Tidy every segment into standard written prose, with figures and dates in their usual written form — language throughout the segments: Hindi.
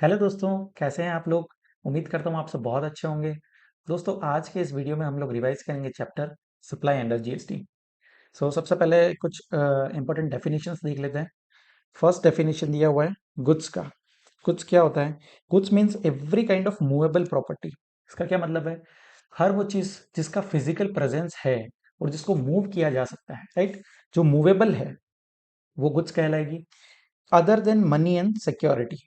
हेलो दोस्तों, कैसे हैं आप लोग? उम्मीद करता हूँ आप सब बहुत अच्छे होंगे। दोस्तों, आज के इस वीडियो में हम लोग रिवाइज करेंगे चैप्टर सप्लाई अंडर जीएसटी। सबसे पहले कुछ इंपॉर्टेंट डेफिनेशंस देख लेते हैं। फर्स्ट डेफिनेशन दिया हुआ है गुड्स का। गुड्स क्या होता है? Goods means every kind of movable property. इसका क्या मतलब है? हर वो चीज़ जिसका फिजिकल प्रेजेंस है और जिसको मूव किया जा सकता है, राइट? जो मूवेबल है वो गुड्स कहलाएगी। Other than money and security,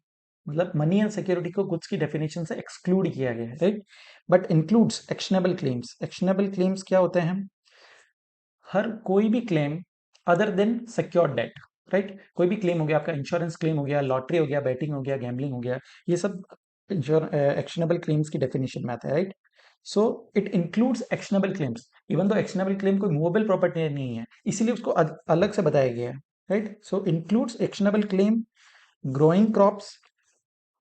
मतलब मनी एंड सिक्योरिटी को गुड्स की डेफिनेशन से एक्सक्लूड किया गया है, right? But includes actionable claims. Actionable claims क्या होते हैं? हर कोई भी claim other than secured debt, right? कोई भी क्लेम हो गया, आपका इंश्योरेंस क्लेम हो गया, लॉटरी हो गया, बैटिंग हो गया, गैम्बलिंग हो गया, ये सब एक्शनेबल क्लेम्स की डेफिनेशन में आता है, right? So it includes actionable claims. Even though actionable claim कोई मूवेबल प्रॉपर्टी नहीं है, इसीलिए उसको अलग से बताया गया है, right? So includes actionable claim, growing crops,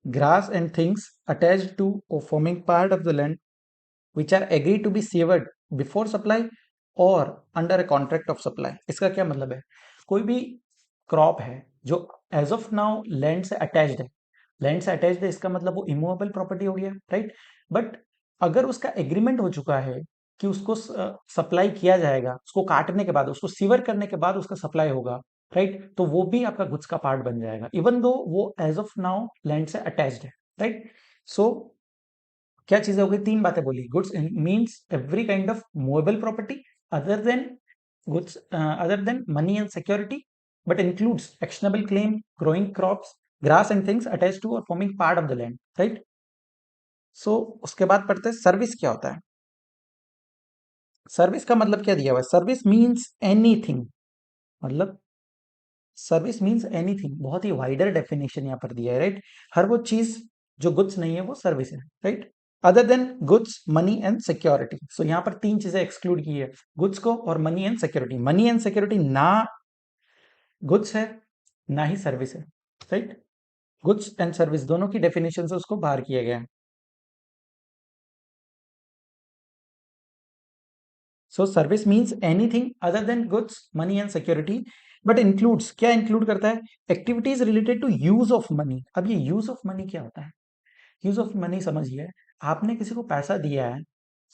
grass and things attached to or forming part of the land which are agreed to be severed before supply or under a contract of supply। इसका क्या मतलब है? कोई भी क्रॉप है जो एज ऑफ नाउ लैंड से अटैच्ड है, लैंड से अटैच्ड है, इसका मतलब वो इमूवेबल प्रॉपर्टी हो गया, राइट? बट अगर उसका एग्रीमेंट हो चुका है कि उसको सप्लाई किया जाएगा, उसको काटने के बाद, उसको सीवर करने के बाद उसका सप्लाई होगा, राइट? तो वो भी आपका गुड्स का पार्ट बन जाएगा, इवन दो वो एज ऑफ नाउ लैंड से अटैच्ड है, राइट? सो क्या चीजें हो गई? तीन बातें बोली। Goods means every kind of movable property other than goods, other than money and security, but includes actionable claim, growing crops, grass and things attach to और forming part of the land, right? उसके बाद पढ़ते हैं सर्विस क्या होता है। सर्विस का मतलब क्या दिया हुआ है? सर्विस मीन्स एनीथिंग, मतलब सर्विस मीन्स एनीथिंग, बहुत ही वाइडर डेफिनेशन यहाँ पर दिया है, राइट? हर वो चीज जो गुड्स नहीं है वो सर्विस है, right? Other than goods, money and security. सो यहाँ पर तीन चीजें एक्सक्लूड की है, गुड्स को और money and security. Money and security ना गुड्स है ना ही सर्विस है, राइट? गुड्स एंड सर्विस दोनों की डेफिनेशन से उसको बाहर किया गया है। So service means anything other than goods, money and security, but includes, क्या इंक्लूड करता है? Activities related to use of money. अब ये यूज ऑफ मनी क्या होता है? यूज ऑफ मनी समझिए, आपने किसी को पैसा दिया है,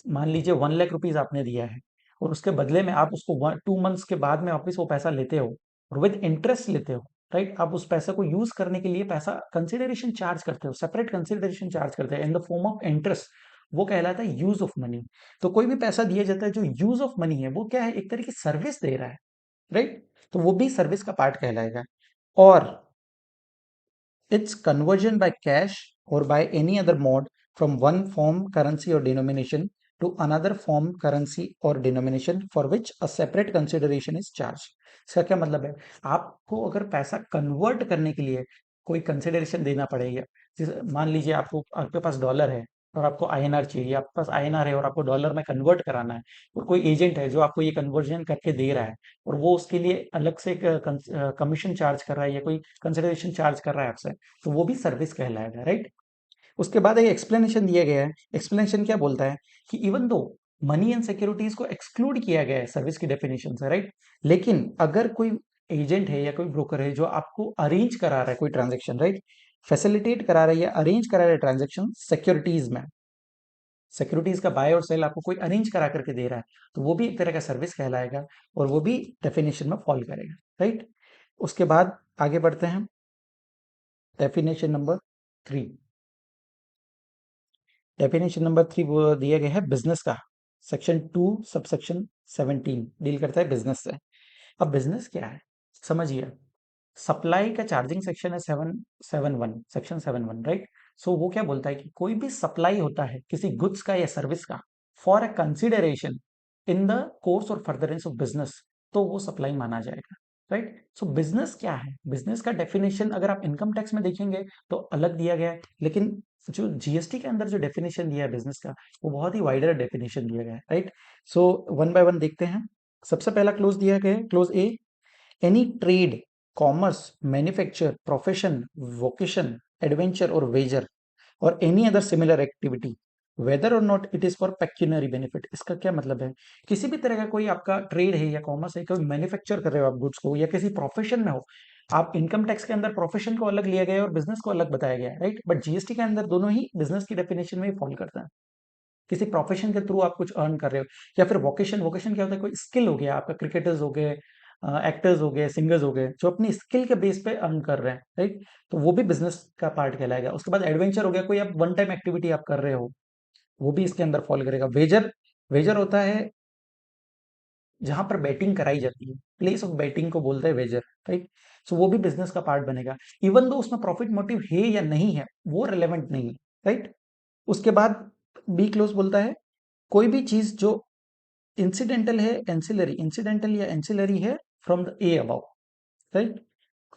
मान लीजिए 1 लाख रुपीज आपने दिया है, और उसके बदले में आप उसको 2 मंथ्स के बाद में वापस वो पैसा लेते हो और विद इंटरेस्ट लेते हो, राइट? आप उस पैसे को यूज करने के लिए पैसा कंसिडरेशन चार्ज करते हो, सेपरेट कंसिडरेशन चार्ज करते हैं in the form of interest. वो कहलाता है यूज ऑफ मनी। तो कोई भी पैसा दिया जाता है जो यूज ऑफ मनी है, वो क्या है? एक तरह की सर्विस दे रहा है, राइट? तो वो भी सर्विस का पार्ट कहलाएगा। और its conversion by cash or by any other mode from one form, currency or denomination to another form, currency or denomination for which a separate consideration is charged। इसका क्या मतलब है? आपको अगर पैसा कन्वर्ट करने के लिए कोई कंसिडरेशन देना पड़ेगा, जैसे मान लीजिए आपको, आपके पास डॉलर है और आपको आईएनआर चाहिए, आपके पास आईएनआर है और आपको डॉलर में कन्वर्ट कराना है, और कोई एजेंट है जो आपको ये कन्वर्जन करके दे रहा है, और वो उसके लिए अलग से कमीशन चार्ज कर रहा है या कोई कंसिडरेशन चार्ज कर रहा है आपसे, तो वो भी सर्विस कहलाएगा, राइट? उसके बाद एक एक्सप्लेनेशन दिया गया है। एक्सप्लेनेशन क्या बोलता है कि even though money and securities को एक्सक्लूड किया गया है सर्विस की डेफिनेशन से, राइट? लेकिन अगर कोई एजेंट है या कोई ब्रोकर है जो आपको अरेंज करा रहा है कोई ट्रांजेक्शन, राइट, फैसिलिटेट करा रहा है या अरेंज करा रहा है ट्रांजेक्शन सिक्योरिटीज में, सिक्योरिटीज का बाय और सेल आपको कोई अरेंज करा करके दे रहा है, तो वो भी एक तरह का सर्विस कहलाएगा और वो भी डेफिनेशन में फॉल करेगा, राइट? उसके बाद आगे बढ़ते हैं। Definition number 3। डेफिनेशन नंबर 3 वो दिया गया है बिजनेस का। सेक्शन 2 सबसेक्शन 17 डील करता है बिजनेस से। अब बिजनेस क्या है समझिए। सप्लाई का चार्जिंग सेक्शन है 771, सेक्शन 71, राइट? वो क्या बोलता है कि कोई भी सप्लाई होता है किसी गुड्स का या सर्विस का for a consideration in the course और फर्दरेंस ऑफ बिजनेस, तो वो सप्लाई माना जाएगा, राइट? बिजनेस क्या है? बिजनेस का डेफिनेशन अगर आप इनकम टैक्स में देखेंगे तो अलग दिया गया है, लेकिन जो जीएसटी के अंदर जो डेफिनेशन दिया है बिजनेस का, वो बहुत ही वाइडर डेफिनेशन दिया गया है, राइट? वन बाय वन देखते हैं। सबसे पहला क्लोज दिया गया है, close A, any trade, commerce, manufacture, profession, vocation, adventure or wager or any other similar activity whether or not it is for pecuniary benefit। इसका क्या मतलब है? किसी भी तरह का कोई आपका ट्रेड है या कॉमर्स है, कोई मैन्युफैक्चर कर रहे हो आप गुड्स को, या किसी प्रोफेशन में हो, आप इनकम टैक्स के अंदर प्रोफेशन को अलग लिया गया है और बिजनेस को अलग बताया गया है, राइट? बट जीएसटी के अंदर दोनों ही बिजनेस की डेफिनेशन में ही फॉल करता है। किसी प्रोफेशन के थ्रू आप कुछ अर्न कर रहे हो, या फिर वोकेशन, वोकेशन क्या होता है, कोई स्किल हो गया आपका, क्रिकेटर्स हो गए, एक्टर्स हो गए, सिंगर्स हो गए, जो अपनी स्किल के बेस पे अर्न कर रहे हैं, राइट? तो वो भी बिजनेस का पार्ट कहलाएगा। उसके बाद एडवेंचर हो गया, कोई आप वन टाइम एक्टिविटी आप कर रहे हो, वो भी इसके अंदर फॉल करेगा। वेजर, वेजर होता है जहां पर बैटिंग कराई जाती है, प्लेस ऑफ बैटिंग को बोलते हैं वेजर, राइट? सो वो भी बिजनेस का पार्ट बनेगा, इवन दो उसमें प्रॉफिट मोटिव है या नहीं है वो रिलेवेंट नहीं है, राइट? उसके बाद बी क्लोज बोलता है कोई भी चीज जो इंसिडेंटल है, एंसिलरी, इंसिडेंटल या एंसिलरी है from the a above, right?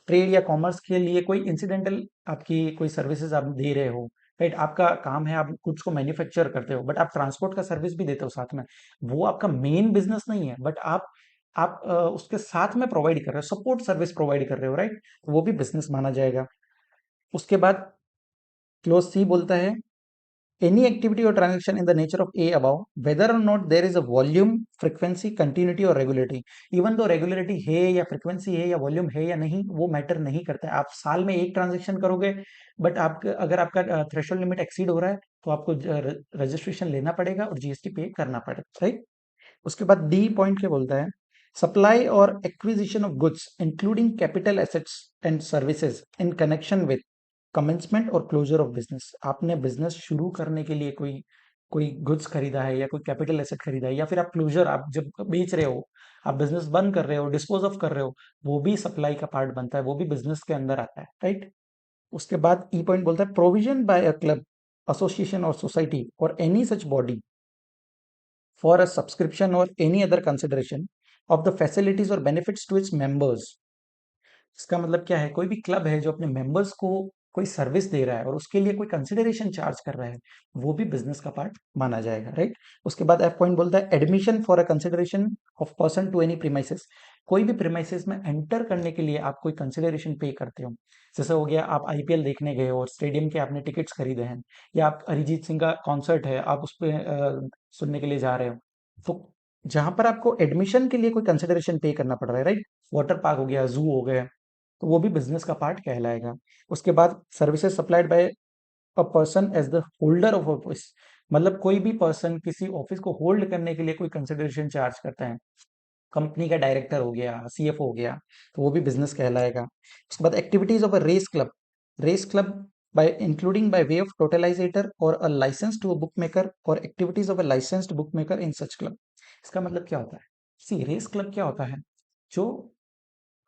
Trade या कॉमर्स के लिए कोई इंसिडेंटल आपकी कोई सर्विसेज आप दे रहे हो, राइट? आपका काम है, आप कुछ को मैन्युफैक्चर करते हो, बट आप ट्रांसपोर्ट का सर्विस भी देते हो साथ में, वो आपका मेन बिजनेस नहीं है, बट आप उसके साथ में प्रोवाइड कर रहे हो, सपोर्ट सर्विस प्रोवाइड कर रहे हो, राइट? वो भी बिजनेस माना जाएगा। उसके बाद क्लोज सी बोलता है any activity or transaction in the nature of A above, whether or not there is a volume, frequency, continuity or regularity, even though regularity है या frequency है या volume है या नहीं, वो मैटर नहीं करता है। आप साल में एक ट्रांजेक्शन करोगे, बट आप अगर आपका थ्रेशोल्ड लिमिट एक्सीड हो रहा है तो आपको रजिस्ट्रेशन लेना पड़ेगा और जीएसटी पे करना पड़ेगा, राइट? उसके बाद डी पॉइंट क्या बोलता है, सप्लाई और acquisition of goods including capital assets and services in connection with commencement और क्लोजर ऑफ बिजनेस। आपने बिजनेस शुरू करने के लिए कोई कोई गुड्स खरीदा है या कोई कैपिटल एसेट खरीदा है, या फिर आप क्लोजर, आप जब बेच रहे हो, आप बिजनेस बंद कर रहे हो, डिस्पोज ऑफ कर रहे हो, वो भी सप्लाई का पार्ट बनता है, वो भी बिजनेस के अंदर आता है, राइट? उसके बाद ई पॉइंट बोलता है provision by a club, association और सोसाइटी और any such body for a subscription or any other consideration of the facilities or benefits to its members। इसका मतलब क्या है, कोई भी क्लब है जो अपने मेंबर्स को कोई सर्विस दे रहा है और उसके लिए कोई कंसिडरेशन चार्ज कर रहा है, वो भी बिजनेस का पार्ट माना जाएगा, राइट? उसके बाद एफ पॉइंट बोलता है admission for a consideration of person to any premises. कोई भी प्रीमाइसेस में एंटर करने के लिए आप कोई कंसिडरेशन पे करते हो, जैसे हो गया आप आईपीएल देखने गए हो और स्टेडियम के आपने टिकट्स खरीदे हैं, या आप अरिजीत सिंह का कॉन्सर्ट है, आप उस पर सुनने के लिए जा रहे हो, तो जहां पर आपको एडमिशन के लिए कोई कंसिडरेशन पे करना पड़ रहा है, राइट? वाटर पार्क हो गया, जू हो गया, तो वो भी बिजनेस का पार्ट कहलाएगा। उसके बाद services supplied by a person as the holder of office, मतलब कोई भी पर्सन किसी ऑफिस को होल्ड करने के लिए कोई कंसिडरेशन चार्ज करता है, कंपनी का डायरेक्टर हो गया, सीएफओ हो गया, तो वो भी बिजनेस कहलाएगा। उसके बाद activities of a race club, race club by including by way of totalizator or a license to a bookmaker or activities of a licensed bookmaker in such club। इसका मतलब क्या होता है, सी रेस क्लब क्या होता है, जो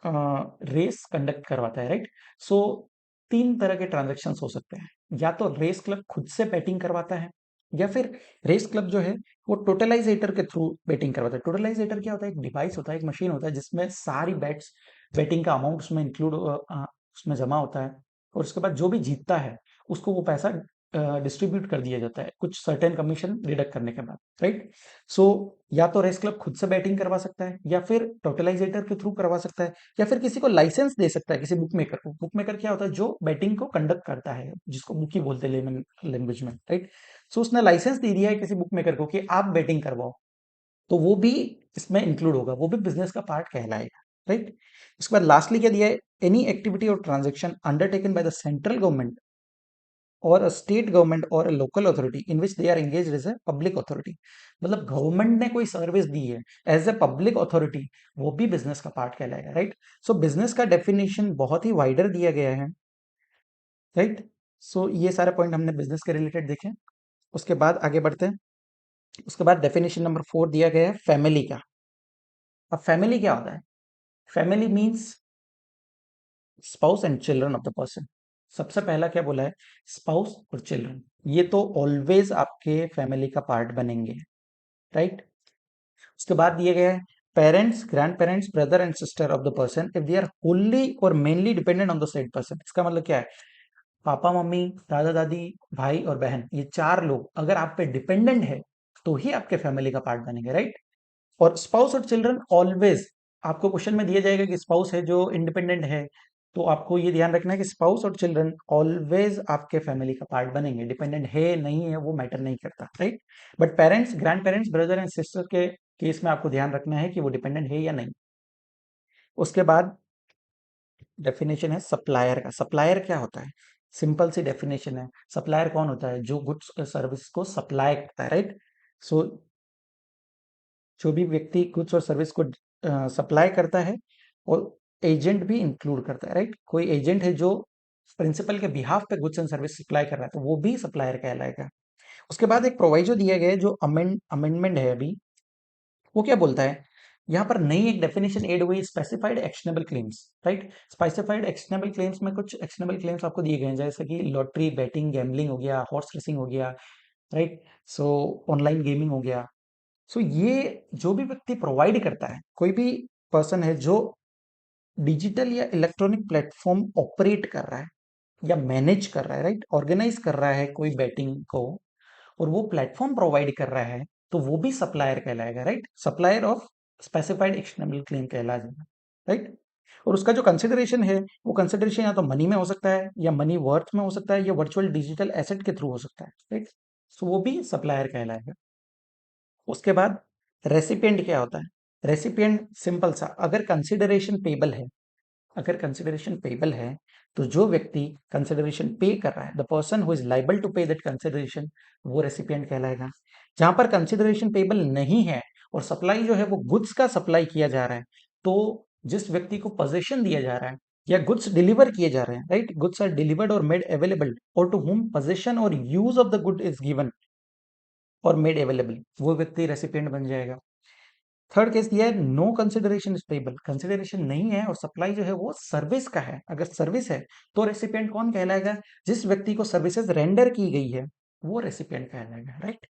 रेस कंडक्ट करवाता है, राइट? सो तीन तरह के ट्रांजेक्शन हो सकते हैं, या तो रेस क्लब खुद से बैटिंग करवाता है, या फिर रेस क्लब जो है वो टोटलाइजेटर के थ्रू बैटिंग करवाता है। टोटलाइजेटर क्या होता है, एक डिवाइस होता है, एक मशीन होता है जिसमें सारी बैट्स, बैटिंग का अमाउंट उसमें इंक्लूड, उसमें जमा होता है, और उसके बाद जो भी जीतता है उसको वो पैसा डिस्ट्रीब्यूट कर दिया जाता है कुछ सर्टेन कमीशन डिडक्ट करने के बाद, राइट? सो या तो रेस क्लब खुद से बैटिंग करवा सकता है, या फिर टोटलाइजेटर के थ्रू करवा सकता है, या फिर किसी को लाइसेंस दे सकता है, किसी बुक मेकर को। बुक मेकर क्या होता है, जो बैटिंग को कंडक्ट करता है, जिसको बुकी बोलते हैं लेमन लैंग्वेज में, राइट? सो उसने लाइसेंस दे दिया है किसी बुक मेकर को कि आप बैटिंग करवाओ, तो वो भी इसमें इंक्लूड होगा, वो भी बिजनेस का पार्ट कहलाएगा, राइट? उसके बाद लास्टली क्या दिया है, एनी एक्टिविटी और transaction undertaken by the central government और अ स्टेट गवर्नमेंट और a local authority in which they are engaged as a public authority. मतलब गवर्नमेंट ने कोई सर्विस दी है एज ए पब्लिक अथॉरिटी, वो भी बिजनेस का पार्ट कहलाएगा, राइट? सो बिजनेस का डेफिनेशन बहुत ही वाइडर दिया गया है, राइट? सो ये सारे पॉइंट हमने बिजनेस के रिलेटेड देखे। उसके बाद आगे बढ़ते हैं। उसके बाद डेफिनेशन नंबर 4 दिया गया है फैमिली का। अब फैमिली क्या होता है, family means spouse and children of the person. सबसे पहला क्या बोला है, स्पाउस और चिल्ड्रन, ये तो ऑलवेज आपके फैमिली का पार्ट बनेंगे, राइट? उसके बाद दिए गए हैं parents, grand parents, brother and sister of the person if they are wholly और mainly dependent on the said person. इसका मतलब क्या है, पापा मम्मी, दादा दादी, भाई और बहन, ये चार लोग अगर आप पे डिपेंडेंट है तो ही आपके फैमिली का पार्ट बनेंगे, राइट? और स्पाउस और चिल्ड्रन ऑलवेज, आपको क्वेश्चन में दिया जाएगा कि स्पाउस है जो इंडिपेंडेंट है, तो आपको ये ध्यान रखना है कि स्पाउस और चिल्ड्रन ऑलवेज आपके फैमिली का पार्ट बनेंगे, डिपेंडेंट है नहीं है वो मैटर नहीं करता, right? But parents, grand parents, brother and sister के केस में आपको ध्यान रखना है कि वो डिपेंडेंट है या नहीं। उसके बाद डेफिनेशन है सप्लायर का। सप्लायर क्या होता है? सिंपल सी डेफिनेशन है। सप्लायर कौन होता है? जो गुड्स सर्विस को सप्लाई करता है, राइट? सो जो भी व्यक्ति गुड्स और सर्विस को सप्लाई करता है, और एजेंट भी इंक्लूड करता है, राइट? कोई एजेंट है जो प्रिंसिपल के बिहाफ पे गुड्स एंड सर्विस सप्लाई कर रहा है, तो वो भी सप्लायर कहलाएगा। उसके बाद एक प्रोविजो दिया गया है जो अमेंडमेंट है अभी, वो क्या बोलता है? यहाँ पर नई एक डेफिनेशन ऐड हुई, specified actionable claims, right? Specified actionable claims में कुछ एक्शनेबल क्लेम्स आपको दिए गए हैं, जैसे कि लॉटरी, बेटिंग, गैम्बलिंग हो गया, हॉर्स रेसिंग हो गया, राइट? सो ऑनलाइन गेमिंग हो गया। सो ये जो भी व्यक्ति प्रोवाइड करता है, कोई भी पर्सन है जो डिजिटल या इलेक्ट्रॉनिक प्लेटफॉर्म ऑपरेट कर रहा है या मैनेज कर रहा है, राइट, ऑर्गेनाइज कर रहा है कोई बैटिंग को, और वो प्लेटफॉर्म प्रोवाइड कर रहा है, तो वो भी सप्लायर कहलाएगा, right? Supplier of specified actionable claim कहलाएगा, राइट? और उसका जो कंसिडरेशन है, वो कंसिडरेशन या तो मनी में हो सकता है, या मनी वर्थ में हो सकता है, या वर्चुअल डिजिटल एसेट के थ्रू हो सकता है, राइट? सो वो भी सप्लायर कहलाएगा। उसके बाद रेसिपिएंट क्या होता है? रेसिपिएंट सिंपल सा, अगर कंसिडरेशन पेबल है, अगर कंसिडरेशन पेबल है, तो जो व्यक्ति कंसिडरेशन पे कर रहा है, the person who is liable to pay that consideration, वो रेसिपिएंट कहलाएगा। जहां पर कंसिडरेशन पेबल नहीं है और सप्लाई जो है वो गुड्स का सप्लाई किया जा रहा है, तो जिस व्यक्ति को पोजीशन दिया जा रहा है या गुड्स डिलीवर किए जा रहे हैं, राइट, गुड्स आर डिलीवर्ड और मेड अवेलेबल, और टू हुम पोजीशन और use of the good is given और मेड अवेलेबल, वो व्यक्ति रेसिपिएंट बन जाएगा। थर्ड केस दिया है, no consideration is payable, consideration नहीं है और सप्लाई जो है वो सर्विस का है, अगर सर्विस है, तो रेसिपिएंट कौन कहलाएगा? जिस व्यक्ति को सर्विसेज रेंडर की गई है, वो रेसिपिएंट कहलाएगा, राइट?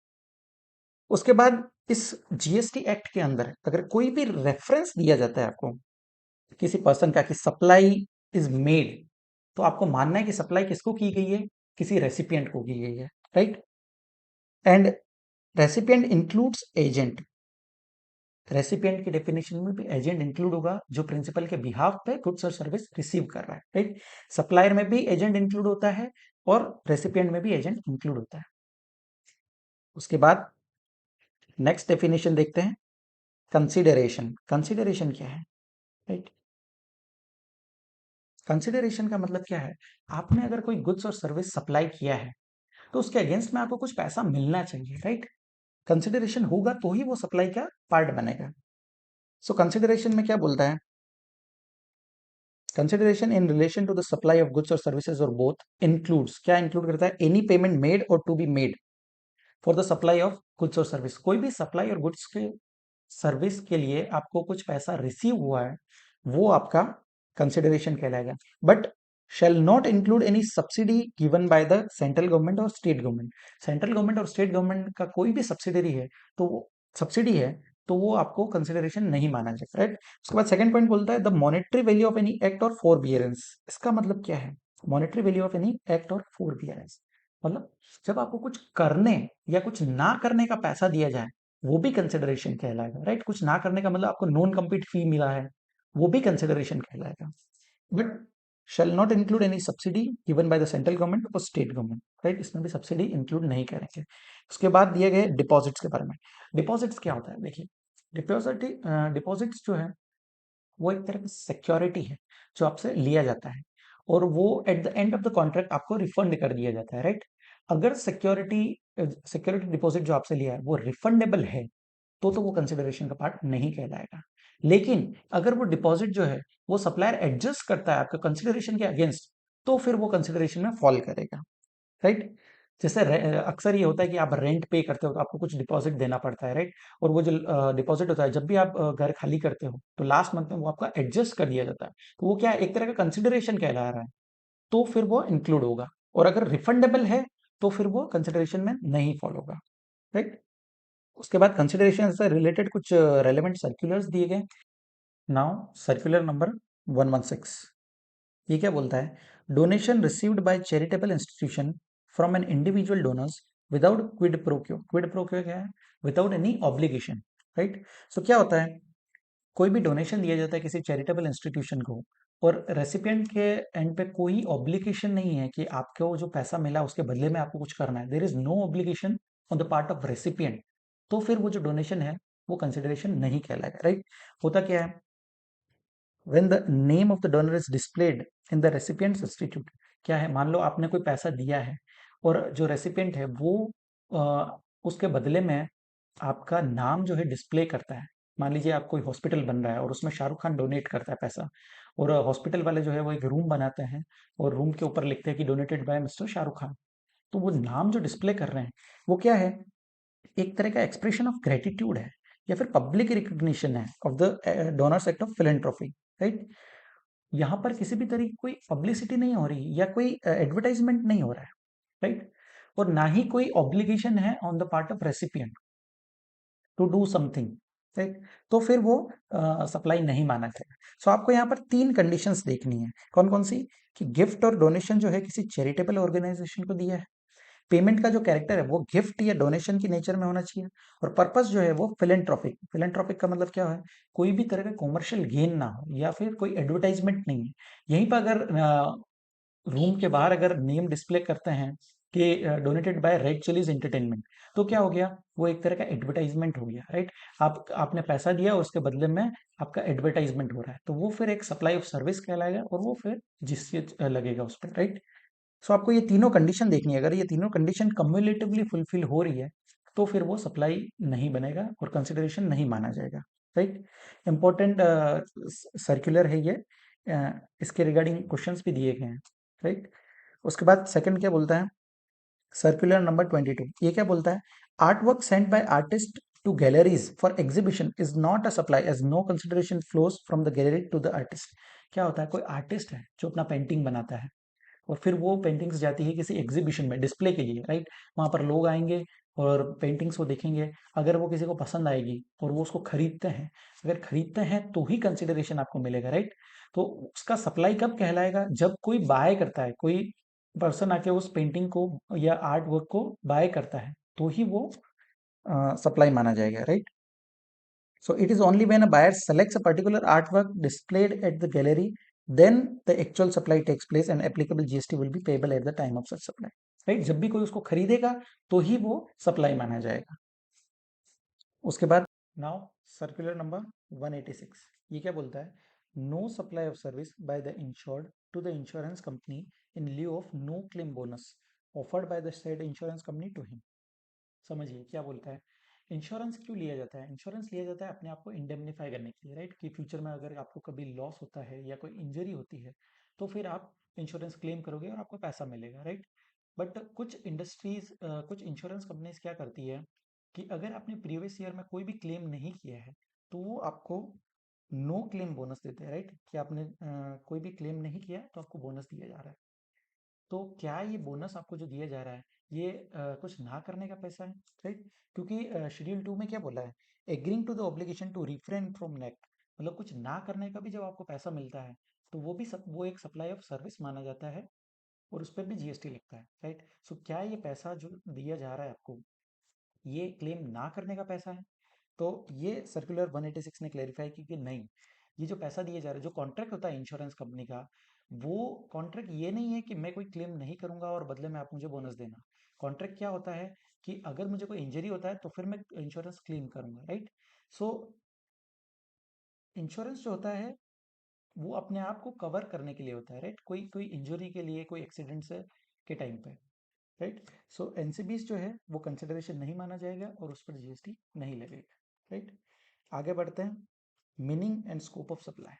उसके बाद इस जीएसटी एक्ट के अंदर अगर कोई भी रेफरेंस दिया जाता है आपको किसी पर्सन का कि सप्लाई इज मेड, तो आपको मानना है कि सप्लाई किसको की गई है? किसी रेसिपिएंट को की गई है, right? And recipient includes agent. Recipient की डेफिनेशन में भी एजेंट इंक्लूड होगा जो प्रिंसिपल के बिहाफ पे गुड्स और सर्विस रिसीव कर रहा है, राइट? सप्लायर में भी एजेंट इंक्लूड होता है और रेसिपिएंट में भी एजेंट इंक्लूड होता है। उसके बाद नेक्स्ट डेफिनेशन देखते हैं, कंसिडरेशन। कंसिडरेशन क्या है, राइट? कंसिडरेशन का मतलब क्या है? आपने अगर कोई गुड्स और सर्विस सप्लाई किया है, तो उसके अगेंस्ट में आपको कुछ पैसा मिलना चाहिए, राइट? कंसिडरेशन होगा तो ही वो सप्लाई का पार्ट बनेगा। सो कंसिडरेशन में क्या बोलता है? Consideration in relation to the supply of goods और सर्विसेज और बोथ इंक्लूड्स, क्या इंक्लूड करता है? एनी पेमेंट मेड और to be made for the supply of goods और सर्विस। कोई भी सप्लाई और गुड्स के सर्विस के लिए आपको कुछ पैसा रिसीव हुआ है, वो आपका कंसिडरेशन कहलाएगा। But shall not include any subsidy given by the central government और स्टेट गवर्नमेंट। सेंट्रल गवर्नमेंट और स्टेट गवर्नमेंट का कोई भी सब्सिडरी है, तो सब्सिडी है, तो वो आपको कंसिडरेशन नहीं माना जाएगा, राइट? उसके बाद सेकंड पॉइंट बोलता है the monetary value of any act और फॉरबियरेंस। इसका मतलब क्या है? Monetary value of any act और फॉरबियरेंस मतलब जब आपको कुछ करने या कुछ ना करने का पैसा दिया जाए, वो भी कंसिडरेशन कहलाएगा, राइट? कुछ ना करने का मतलब आपको नॉन कम्पीट फी मिला है, वो भी कंसिडरेशन कहलाएगा। But shall not include any subsidy given by the central government or state government, right? इसमें भी सब्सिडी इंक्लूड नहीं करेंगे। उसके बाद दिए गए डिपॉजिट्स के बारे में। डिपॉजिट्स क्या होता है? देखिए, डिपॉजिट्स जो है वो एक तरह की सिक्योरिटी है जो आपसे लिया जाता है, और वो at the end of the contract आपको रिफंड कर दिया जाता है, राइट? अगर सिक्योरिटी डिपॉजिट जो आपसे लिया है वो रिफंडेबल है, तो वो कंसिडरेशन का पार्ट नहीं कहलाएगा। लेकिन अगर वो डिपॉजिट जो है वो सप्लायर एडजस्ट करता है आपके कंसिडरेशन के अगेंस्ट, तो फिर वो कंसिडरेशन में फॉल करेगा, राइट? जैसे अक्सर ये होता है कि आप रेंट पे करते हो तो आपको कुछ डिपॉजिट देना पड़ता है, राइट? और वो जो डिपॉजिट होता है, जब भी आप घर खाली करते हो तो लास्ट मंथ में वो आपका एडजस्ट कर दिया जाता है, तो वो क्या है, एक तरह का कंसिडरेशन कहला रहा है, तो फिर वो इंक्लूड होगा। और अगर रिफंडेबल है तो फिर वो कंसिडरेशन में नहीं फॉल होगा, राइट? उसके बाद कंसिडरेशन से रिलेटेड कुछ रेलेवेंट सर्कुलर्स दिए गए। नाउ सर्कुलर नंबर 116, ये क्या बोलता है? Donation received by charitable institution from an individual donors without quid pro quo. Quid pro quo क्या है? Without any obligation, right? सो क्या होता है, कोई भी डोनेशन दिया जाता है किसी चैरिटेबल इंस्टीट्यूशन को, और रेसिपिएंट के एंड पे कोई ऑब्लिगेशन नहीं है कि आपको जो पैसा मिला उसके बदले में आपको कुछ करना है, there is no obligation on the part of recipient, तो फिर वो जो डोनेशन है वो कंसिडरेशन नहीं कहलाएगा, राइट? होता क्या है, when the name of the donor is displayed in the recipient substitute. क्या है, मान लो आपने कोई पैसा दिया है और जो रेसिपिएंट है वो उसके बदले में आपका नाम जो है डिस्प्ले करता है। मान लीजिए आप कोई हॉस्पिटल बन रहा है और उसमें शाहरुख खान डोनेट करता है पैसा, और हॉस्पिटल वाले जो है वो एक रूम बनाते हैं और रूम के ऊपर लिखते हैं कि donated bye mister Shahrukh Khan. तो वो नाम जो डिस्प्ले कर रहे हैं वो क्या है, एक तरह का एक्सप्रेशन ऑफ ग्रेटिट्यूड है या फिर पब्लिक रिकग्निशन है of the donors act of philanthropy, right. यहाँ पर किसी भी तरह की कोई पब्लिसिटी नहीं हो रही या कोई एडवर्टाइजमेंट नहीं हो रहा है, राइट। और ना ही कोई ऑब्लिगेशन है on the part of recipient to do something, right. तो फिर वो सप्लाई नहीं माना जाएगा। सो आपको यहाँ पर तीन कंडीशंस देखनी है। कौन कौन सी, कि गिफ्ट और डोनेशन जो है किसी चैरिटेबल ऑर्गेनाइजेशन को दिया है, पेमेंट का जो कैरेक्टर है वो गिफ्ट या डोनेशन की नेचर में होना चाहिए, और पर्पस जो है वो फिलेंट्रोपिक। फिलेंट्रोपिक का मतलब क्या है, कोई भी तरह का कॉमर्शियल गेन ना हो या फिर कोई एडवर्टाइजमेंट नहीं है। यहीं पर अगर रूम के बाहर अगर नेम डिस्प्ले करते हैं कि donated bye red chillies entertainment, तो क्या हो गया, वो एक तरह का एडवर्टाइजमेंट हो गया, राइट। आपने पैसा दिया और उसके बदले में आपका एडवर्टाइजमेंट हो रहा है, तो वो फिर एक सप्लाई ऑफ सर्विस कहलाएगा और वो फिर जिससे लगेगा उस पर, राइट। सो आपको ये तीनों कंडीशन देखनी है। अगर ये तीनों कंडीशन कम्युलेटिवली फुलफिल हो रही है तो फिर वो सप्लाई नहीं बनेगा और कंसिडरेशन नहीं माना जाएगा, राइट। इंपॉर्टेंट सर्कुलर है ये, इसके रिगार्डिंग क्वेश्चंस भी दिए गए हैं, राइट। उसके बाद सेकंड क्या बोलता है, सर्कुलर नंबर 22, ये क्या बोलता है, art work sent by artist to galleries for exhibition is not a supply as no consideration flows from the gallery to the artist. क्या होता है, कोई आर्टिस्ट है जो अपना पेंटिंग बनाता है और फिर वो पेंटिंग्स जाती है किसी एग्जीबिशन में डिस्प्ले के लिए, राइट। वहां पर लोग आएंगे और पेंटिंग्स को देखेंगे, अगर वो किसी को पसंद आएगी और वो उसको खरीदते हैं, अगर खरीदते हैं तो ही कंसिडरेशन आपको मिलेगा, राइट। तो उसका सप्लाई कब कहलाएगा, जब कोई बाय करता है, कोई पर्सन आके उस पेंटिंग को या आर्ट वर्क को बाय करता है, तो ही वो सप्लाई माना जाएगा, right. So it is only when a buyer selects a particular artwork displayed at the gallery, then the actual supply takes place and applicable GST will be payable at the time of such supply. Right? जब भी कोई उसको खरीदेगा तो ही वो सप्लाई माना जाएगा। उसके बाद नाउ सर्कुलर नंबर 186, ये क्या बोलता है, no supply of service by the insured to the insurance company in lieu of no claim bonus offered by the said insurance company to him. समझिए क्या बोलता है, इंश्योरेंस क्यों लिया जाता है, इंश्योरेंस लिया जाता है अपने आप को इंडेमनीफाई करने के लिए, राइट। कि फ्यूचर में अगर आपको कभी लॉस होता है या कोई इंजरी होती है तो फिर आप इंश्योरेंस क्लेम करोगे और आपको पैसा मिलेगा, राइट। बट कुछ इंडस्ट्रीज, कुछ इंश्योरेंस कंपनीज क्या करती है कि अगर आपने प्रीवियस ईयर में कोई भी क्लेम नहीं किया है तो वो आपको नो क्लेम बोनस देते हैं, राइट। कि आपने कोई भी क्लेम नहीं किया तो आपको बोनस दिया जा रहा है। तो क्या ये बोनस आपको जो दिया जा रहा है ये कुछ ना करने का पैसा है, राइट। क्योंकि शेड्यूल 2 में क्या बोला है, agreeing to the obligation to refrain from act, मतलब कुछ ना करने का भी जब आपको पैसा मिलता है तो वो भी वो एक सप्लाई ऑफ सर्विस माना जाता है और उस पर भी जीएसटी लगता है, राइट। सो क्या ये पैसा जो दिया जा रहा है आपको, ये क्लेम ना करने का पैसा है। तो ये सर्कुलर 186 ने क्लेरिफाई की कि नहीं, ये जो पैसा दिया जा रहा है, जो कॉन्ट्रैक्ट होता है इंश्योरेंस कंपनी का, वो कॉन्ट्रैक्ट ये नहीं है कि मैं कोई क्लेम नहीं करूंगा और बदले में आप मुझे बोनस देना। कॉन्ट्रैक्ट क्या होता है कि अगर मुझे कोई इंजरी होता है तो फिर मैं इंश्योरेंस क्लेम करूंगा, राइट। सो इंश्योरेंस जो होता है वो अपने आप को कवर करने के लिए होता है, राइट। कोई कोई इंजरी के लिए, कोई एक्सीडेंट से के टाइम पे, राइट। सो एनसीबीज जो है वो कंसिडरेशन नहीं माना जाएगा और उस पर जीएसटी नहीं लगेगा, राइट। आगे बढ़ते हैं, meaning and scope of supply.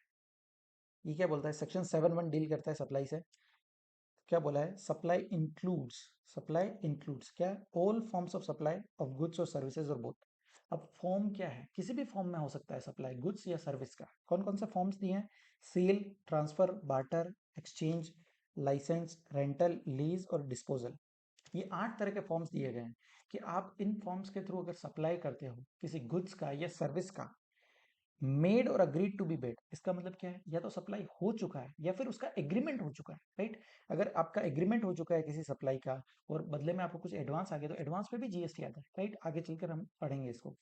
ये क्या बोलता है, सेक्शन 7(1) डील करता है सप्लाई से। क्या बोला है, सप्लाई इंक्लूड्स क्या, all forms of supply of goods और सर्विसेज और बोथ। अब फॉर्म क्या है, किसी भी फॉर्म में हो सकता है सप्लाई गुड्स या सर्विस का। कौन कौन से फॉर्म्स दिए हैं, sale, transfer, barter, exchange, licence, rental, lease और डिस्पोजल। ये 8 तरह के फॉर्म्स दिए गए हैं कि आप इन फॉर्म्स के थ्रू अगर सप्लाई करते हो किसी गुड्स का या सर्विस का, मेड और अग्रीड टू बी मेड, इसका मतलब क्या है, या तो सप्लाई हो चुका है या फिर उसका एग्रीमेंट हो चुका है, राइट। अगर आपका एग्रीमेंट हो चुका है किसी सप्लाई का और बदले में आपको कुछ एडवांस आ गया तो एडवांस पे भी जीएसटी आता है, राइट। आगे चलकर हम पढ़ेंगे इसको।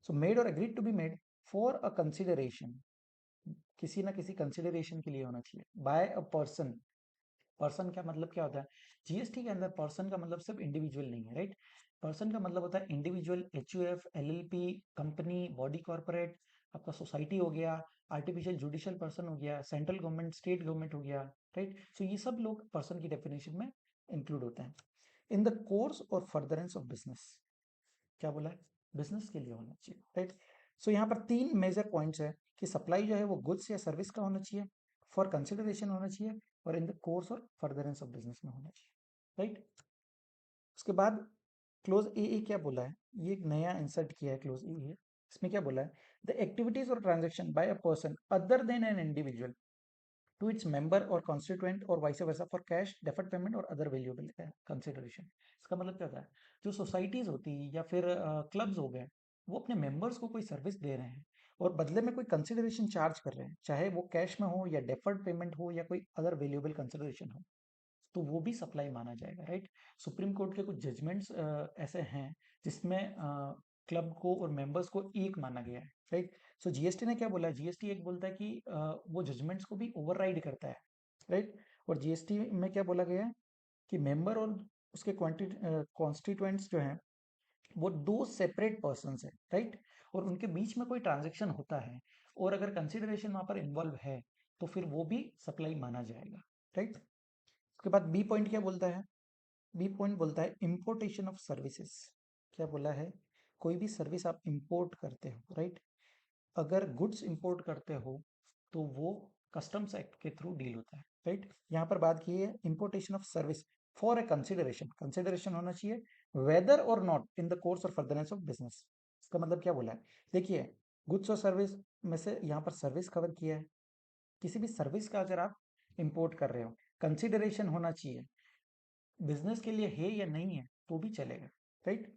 सो मेड और agreed to be made for a consideration, किसी ना किसी कंसिडरेशन के लिए होना चाहिए, बाय अ पर्सन। पर्सन का मतलब क्या होता है, जीएसटी के अंदर पर्सन का मतलब सिर्फ इंडिविजुअल नहीं है, राइट। पर्सन का मतलब होता है individual, HUF, LLP, company, body corporate, आपका सोसाइटी हो गया, आर्टिफिशियल जुडिशियल पर्सन हो गया, सेंट्रल गवर्नमेंट, स्टेट गवर्नमेंट हो गया, राइट। सो ये सब लोग पर्सन की डेफिनेशन में इंक्लूड होते हैं। इन द कोर्स और फर्दरेंस ऑफ बिजनेस, क्या बोला है, बिजनेस के लिए होना चाहिए, राइट। सो यहाँ पर तीन मेजर पॉइंट्स है कि सप्लाई जो है वो गुड्स या सर्विस का होना चाहिए, फॉर कंसिडरेशन होना चाहिए, और इन द कोर्स और फर्दरेंस ऑफ बिजनेस में होना चाहिए, राइट। उसके बाद क्लोज ए क्या बोला है, ये एक नया इंसर्ट किया है क्लोज ए। इसमें क्या बोला है, द एक्टिविटीज और transaction by a person other than an individual to its member और कॉन्स्टिट्यूएंट और vice versa for cash, deferred payment और अदर वैल्यूएबल कंसिडरेशन। इसका मतलब क्या होता है, जो सोसाइटीज होती है या फिर क्लब्स हो गए, वो अपने मेंबर्स को कोई सर्विस दे रहे हैं और बदले में कोई कंसिडरेशन चार्ज कर रहे हैं, चाहे वो कैश में हो या डेफर्ड पेमेंट हो या कोई अदर वैल्यूएबल कंसिडरेशन हो, तो वो भी सप्लाई माना जाएगा, राइट। सुप्रीम कोर्ट के कुछ जजमेंट्स ऐसे हैं जिसमें क्लब को और मेंबर्स को एक माना गया है, राइट। सो जीएसटी ने क्या बोला है, जीएसटी एक बोलता है कि वो जजमेंट्स को भी ओवरराइड करता है, राइट। और जीएसटी में क्या बोला गया है कि मेंबर और उसके कॉन्स्टिट्यूएंट्स जो हैं वो दो सेपरेट पर्सन है, राइट। और उनके बीच में कोई ट्रांजेक्शन होता है और अगर कंसिडरेशन वहां पर इन्वॉल्व है तो फिर वो भी सप्लाई माना जाएगा, राइट। उसके बाद बी पॉइंट क्या बोलता है, बी पॉइंट बोलता है इंपोर्टेशन ऑफ सर्विसेज। क्या बोला है, कोई भी सर्विस आप इंपोर्ट करते हो, राइट, अगर गुड्स इंपोर्ट करते हो तो वो कस्टम्स एक्ट के थ्रू डील होता है, राइट। यहाँ पर बात की है importation of service for a consideration, consideration होना चाहिए वेदर और नॉट इन द कोर्स और फर्दरेंस ऑफ बिजनेस। इसका मतलब क्या बोला है, देखिए गुड्स और सर्विस में से यहाँ पर सर्विस कवर किया है, किसी भी सर्विस का अगर आप इंपोर्ट कर रहे हो, कंसिडरेशन होना चाहिए, बिजनेस के लिए है या नहीं है तो भी चलेगा, राइट।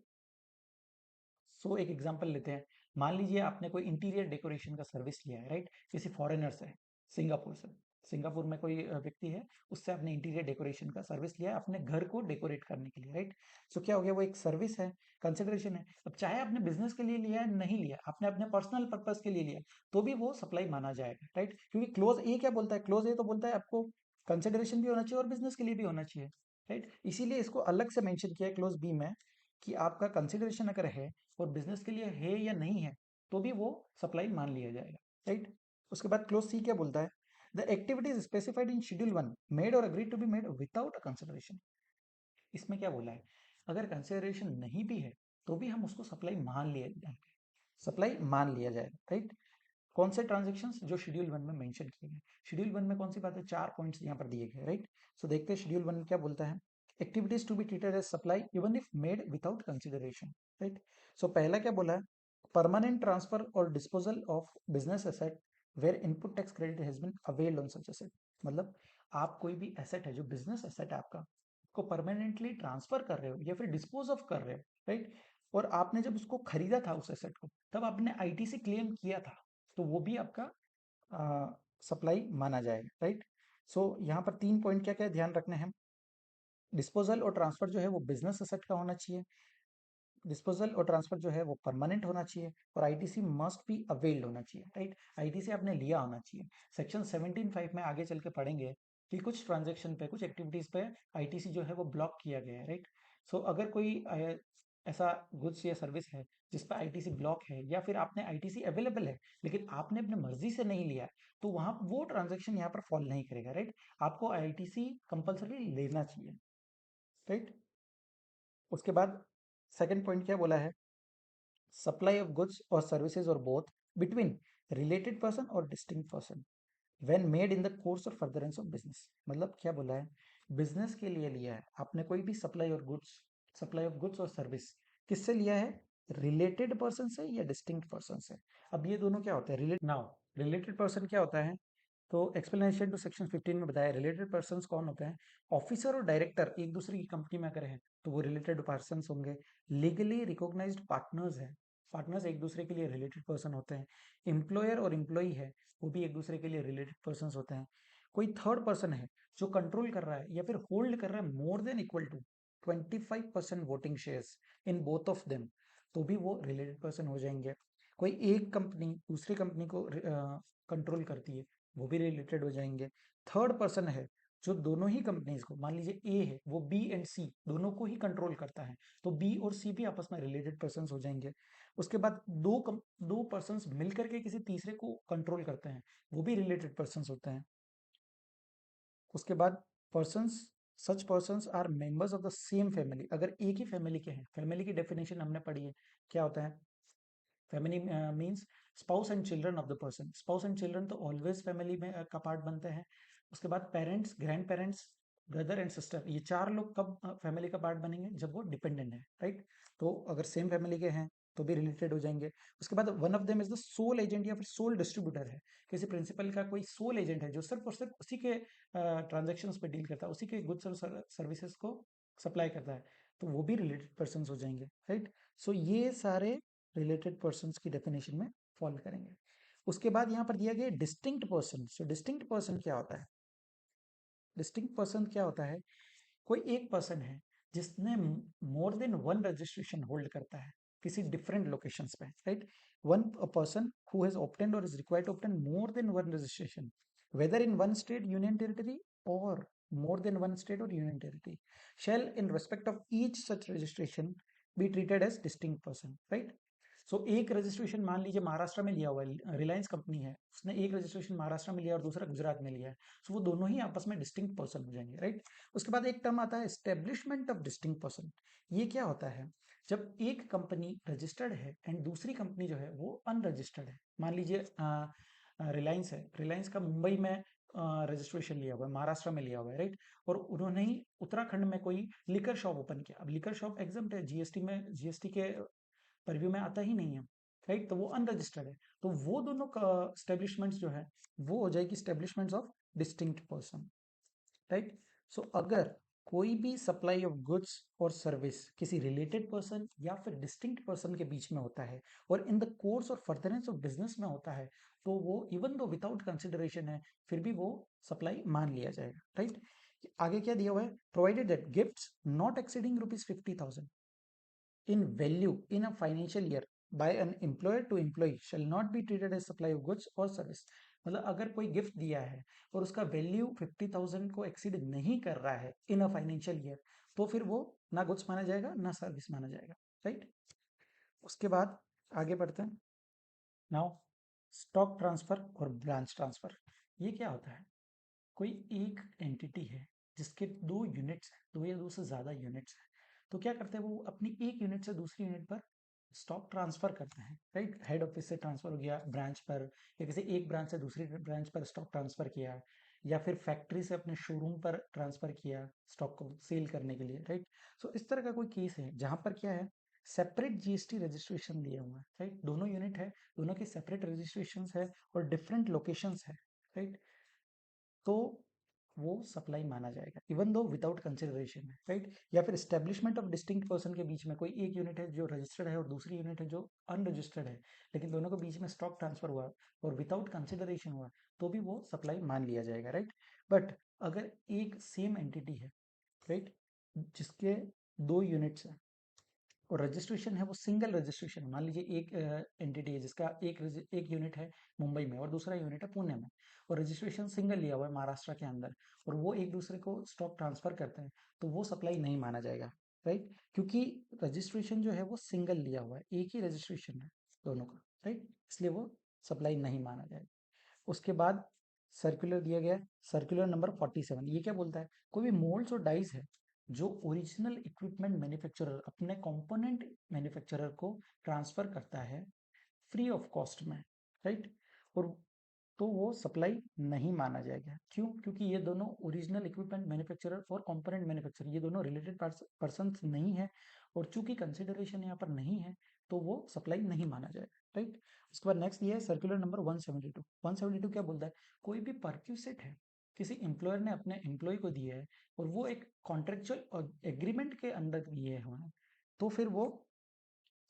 सो एक एग्जांपल लेते हैं, मान लीजिए आपने कोई इंटीरियर डेकोरेशन का सर्विस लिया है, राइट, किसी फॉरेनर से, सिंगापुर से, सिंगापुर में कोई व्यक्ति है, उससे आपने इंटीरियर डेकोरेशन का सर्विस लिया है अपने घर को डेकोरेट करने के लिए, राइट। सो क्या हो गया, वो एक सर्विस है, कंसिडरेशन है। अब चाहे आपने बिजनेस के लिए लिया है नहीं लिया, आपने अपने पर्सनल पर्पज के लिए लिया, तो भी वो सप्लाई माना जाएगा, राइट। क्योंकि क्लोज ए क्या बोलता है, क्लोज ए तो बोलता है आपको कंसिडरेशन भी होना चाहिए और बिजनेस के लिए भी होना चाहिए, राइट। इसीलिए इसको अलग से मेंशन किया है क्लोज बी में कि आपका कंसिडरेशन अगर है और बिजनेस के लिए है या नहीं है तो भी वो सप्लाई मान लिया जाएगा, राइट। उसके बाद क्लोज सी क्या बोलता है, the activities specified in schedule 1 made और agree to be made without a consideration. इसमें क्या बोला है, अगर कंसिडरेशन नहीं भी है तो भी हम उसको सप्लाई मान लिया जाएगा, सप्लाई मान लिया जाएगा, राइट। कौन से ट्रांजेक्शंस, जो शेड्यूल 1 में मेंशन किए गए, शेड्यूल 1 में कौन सी बात है, चार पॉइंट्स यहाँ पर दिए गए, राइट। सो देखते हैं शेड्यूल 1 क्या बोलता है, activities to be treated as supply even if made without consideration, right. सो पहला क्या बोला है, परमानेंट ट्रांसफर और disposal of business asset where input tax credit has been availed on such asset. मतलब आप कोई भी एसेट है जो बिजनेस एसेट है आपका, को परमानेंटली ट्रांसफर कर रहे हो या फिर डिस्पोज ऑफ कर रहे हो, राइट। और आपने जब उसको खरीदा था उस एसेट को, तब आपने आईटीसी क्लेम किया था, तो वो भी आपका सप्लाई माना जाएगा, राइट। सो यहाँ पर तीन पॉइंट क्या क्या ध्यान रखने हैं, डिस्पोजल और ट्रांसफर जो है वो बिजनेस एसेट का होना चाहिए, डिस्पोजल और ट्रांसफर जो है वो परमानेंट होना चाहिए, और आईटीसी मस्ट बी अवेल्ड होना चाहिए, राइट। आईटीसी आपने लिया होना चाहिए। सेक्शन 17(5) में आगे चल के पढ़ेंगे कि कुछ ट्रांजेक्शन पे, कुछ एक्टिविटीज पे आईटीसी जो है वो ब्लॉक किया गया है, राइट। सो अगर कोई ऐसा गुड्स या सर्विस है जिस पर आईटीसी ब्लॉक है या फिर आपने आईटीसी अवेलेबल है लेकिन आपने अपने मर्जी से नहीं लिया है, तो वहां वो ट्रांजेक्शन यहाँ पर फॉल नहीं करेगा, राइट। आपको आईटीसी कंपल्सरी लेना चाहिए, राइट। उसके बाद सेकंड पॉइंट क्या बोला है, सप्लाई ऑफ गुड्स और सर्विसेज और बोथ बिटवीन रिलेटेड पर्सन और distinct person when made in the course और फर्दरेंस ऑफ बिजनेस। मतलब क्या बोला है, बिजनेस के लिए लिया है आपने कोई भी सप्लाई और गुड्स, सप्लाई ऑफ गुड्स और सर्विस, किससे लिया है, रिलेटेड पर्सन से या डिस्टिंक्ट पर्सन से। अब ये दोनों क्या होते हैं, रिलेट नाउ, रिलेटेड पर्सन क्या होता है, तो एक्सप्लेनेशन टू सेक्शन 15 में बताया रिलेटेड पर्सन्स कौन होते हैं, ऑफिसर और डायरेक्टर एक दूसरे की कंपनी में अगर है तो वो रिलेटेड पर्सन्स होंगे, लीगली रिकॉग्नाइज्ड पार्टनर्स हैं, पार्टनर्स एक दूसरे के लिए रिलेटेड पर्सन होते हैं, एम्प्लॉयर और एम्प्लॉई है वो भी एक दूसरे के लिए रिलेटेड पर्सन होते हैं, कोई थर्ड पर्सन है जो कंट्रोल कर रहा है या फिर होल्ड कर रहा है more than equal to 25% voting shares in both of them, तो भी वो रिलेटेड पर्सन हो जाएंगे। कोई एक कंपनी दूसरी कंपनी को कंट्रोल करती है, वो भी रिलेटेड हो जाएंगे। थर्ड पर्सन है जो दोनों ही कंपनीज को, मान लीजिए ए है वो बी एंड सी दोनों को ही कंट्रोल करता है, तो बी और सी भी आपस में रिलेटेड पर्सन्स हो जाएंगे। उसके बाद दो पर्सन्स मिलकर के किसी तीसरे को कंट्रोल करते हैं, वो भी रिलेटेड पर्सन्स होते हैं। उसके बाद persons, such persons are members of the same family, अगर एक ही फैमिली के हैं, फैमिली की डेफिनेशन हमने पढ़ी है, क्या होता है family means spouse and children of the person, spouse and children तो ऑलवेज फैमिली में का पार्ट बनते हैं। उसके बाद parents, grand parents, brother and sister, ये चार लोग कब फैमिली का पार्ट बनेंगे, जब वो डिपेंडेंट है, राइट। तो अगर सेम फैमिली के हैं तो भी रिलेटेड हो जाएंगे। उसके बाद one of them is the sole agent या फिर सोल डिस्ट्रीब्यूटर है, किसी प्रिंसिपल का कोई सोल एजेंट है जो सिर्फ और सिर्फ उसी के ट्रांजेक्शन पे डील करता है, उसी के गुड्स और सर्विसेज को सप्लाई करता है, तो वो भी रिलेटेड पर्सन हो जाएंगे, राइट। सो ये सारे रिलेटेड पर्सन्स की डेफिनेशन में फॉलो करेंगे। उसके बाद यहाँ पर दिया गया डिस्टिंक्ट पर्सन। सो डिस्टिंक्ट पर्सन क्या होता है? डिस्टिंक्ट पर्सन क्या होता है? कोई एक पर्सन है जिसने more than one registration hold करता है किसी डिफरेंट लोकेशंस पे, right. One person who has obtained और is required to obtain more than one registration, whether in one state union territory और more than one state or union territory, shall in respect of each such registration be treated as distinct person, right? सो एक रजिस्ट्रेशन मान लीजिए महाराष्ट्र में लिया हुआ है, रिलायंस कंपनी है, उसने एक रजिस्ट्रेशन महाराष्ट्र में लिया और दूसरा गुजरात में लिया है, सो वो दोनों ही आपस में डिस्टिंक्ट पर्सन हो जाएंगे, राइट। उसके बाद एक टर्म आता है एस्टेब्लिशमेंट ऑफ डिस्टिंक्ट पर्सन। ये क्या होता है? जब एक कंपनी रजिस्टर्ड है एंड दूसरी कंपनी जो है वो अनरजिस्टर्ड है, मान लीजिए रिलायंस है, रिलायंस का मुंबई में रजिस्ट्रेशन लिया हुआ है, महाराष्ट्र में लिया हुआ है, राइट। और उन्होंने ही उत्तराखंड में कोई लिकर शॉप ओपन किया, अब लिकर शॉप एग्जम्प्ट है, जीएसटी में, जीएसटी के परव्यू में आता ही नहीं है, राइट, तो वो अनरजिस्टर्ड है, तो वो दोनों का स्टेब्लिशमेंट्स जो है वो हो जाएगी स्टेब्लिशमेंट्स ऑफ डिस्टिंक्ट पर्सन, राइट। सो अगर कोई भी सप्लाई ऑफ गुड्स और सर्विस किसी रिलेटेड पर्सन या फिर डिस्टिंक्ट पर्सन के बीच में होता है और इन द कोर्स और फर्दरेंस ऑफ बिजनेस में होता है, तो वो इवन दो विदाउट कंसिडरेशन है, फिर भी वो सप्लाई मान लिया जाएगा, राइट। आगे क्या दिया हुआ है? Provided that gifts not exceeding ₹50,000 in value in a financial year by an employer to employee shall not be treated as supply of goods or service। मतलब अगर कोई गिफ्ट दिया है और उसका वैल्यू 50,000 को एक्सीड नहीं कर रहा है इन अ फाइनेंशियल ईयर, तो फिर वो ना गुड्स माना जाएगा ना सर्विस माना जाएगा, राइट। उसके बाद आगे बढ़ते हैं। नाउ स्टॉक ट्रांसफर और ब्रांच ट्रांसफर, ये क्या होता है? कोई एक एंटिटी है जिसके दो यूनिट्स हैं, दो या दो से ज़्यादा यूनिट्स हैं, तो क्या करते हैं वो अपनी एक यूनिट से दूसरी यूनिट पर स्टॉक ट्रांसफर करते हैं, राइट। हेड ऑफिस से ट्रांसफर हो गया ब्रांच पर, या किसी एक ब्रांच से दूसरी ब्रांच पर स्टॉक ट्रांसफर किया, या फिर फैक्ट्री से अपने शोरूम पर ट्रांसफर किया स्टॉक को सेल करने के लिए, राइट। सो इस तरह का कोई केस है जहां पर क्या है, सेपरेट जीएसटी रजिस्ट्रेशन लिया हुआ है, राइट। दोनों यूनिट है, दोनों की सेपरेट रजिस्ट्रेशन है और डिफरेंट लोकेशंस है, राइट। तो वो सप्लाई माना जाएगा इवन दो विदाउट कंसिडरेशन है, राइट। या फिर स्टेब्लिशमेंट ऑफ डिस्टिंक्ट पर्सन के बीच में कोई एक यूनिट है जो रजिस्टर्ड है और दूसरी यूनिट है जो अनरजिस्टर्ड है, लेकिन दोनों के बीच में स्टॉक ट्रांसफर हुआ और विदाउट कंसिडरेशन हुआ, तो भी वो सप्लाई मान लिया जाएगा, राइट। बट अगर एक सेम एंटिटी है, राइट, जिसके दो यूनिट्स हैं और रजिस्ट्रेशन है वो सिंगल रजिस्ट्रेशन, मान लीजिए एक एंटिटी है जिसका एक यूनिट है मुंबई में और दूसरा यूनिट है पुणे में, और रजिस्ट्रेशन सिंगल लिया हुआ है महाराष्ट्र के अंदर, और वो एक दूसरे को स्टॉक ट्रांसफर करते हैं, तो वो सप्लाई नहीं माना जाएगा, राइट। क्योंकि रजिस्ट्रेशन जो है वो सिंगल लिया हुआ है, एक ही रजिस्ट्रेशन है दोनों का, राइट, इसलिए वो सप्लाई नहीं माना जाएगा। उसके बाद सर्कुलर दिया गया है, सर्कुलर नंबर 47, ये क्या बोलता है? कोई भी मोल्ड्स और डाइस है जो ओरिजिनल इक्विपमेंट मैन्युफैक्चरर अपने कंपोनेंट मैन्युफैक्चरर को ट्रांसफर करता है फ्री ऑफ कॉस्ट में, राइट, और तो वो सप्लाई नहीं माना जाएगा। क्यों? क्योंकि ये दोनों ओरिजिनल इक्विपमेंट मैन्युफैक्चरर और कंपोनेंट मैन्युफैक्चरर ये दोनों रिलेटेड पर्सन्स नहीं है, और चूंकि कंसिडरेशन यहाँ पर नहीं है तो वो सप्लाई नहीं माना जाएगा, राइट। उसके बाद नेक्स्ट ये है सर्कुलर नंबर 172। 172 क्या बोलता है? कोई भी परक्यूसिट है किसी एम्प्लॉयर ने अपने एम्प्लॉय को दिया है और वो एक कॉन्ट्रेक्चुअल एग्रीमेंट के अंदर दिए हुए हैं, तो फिर वो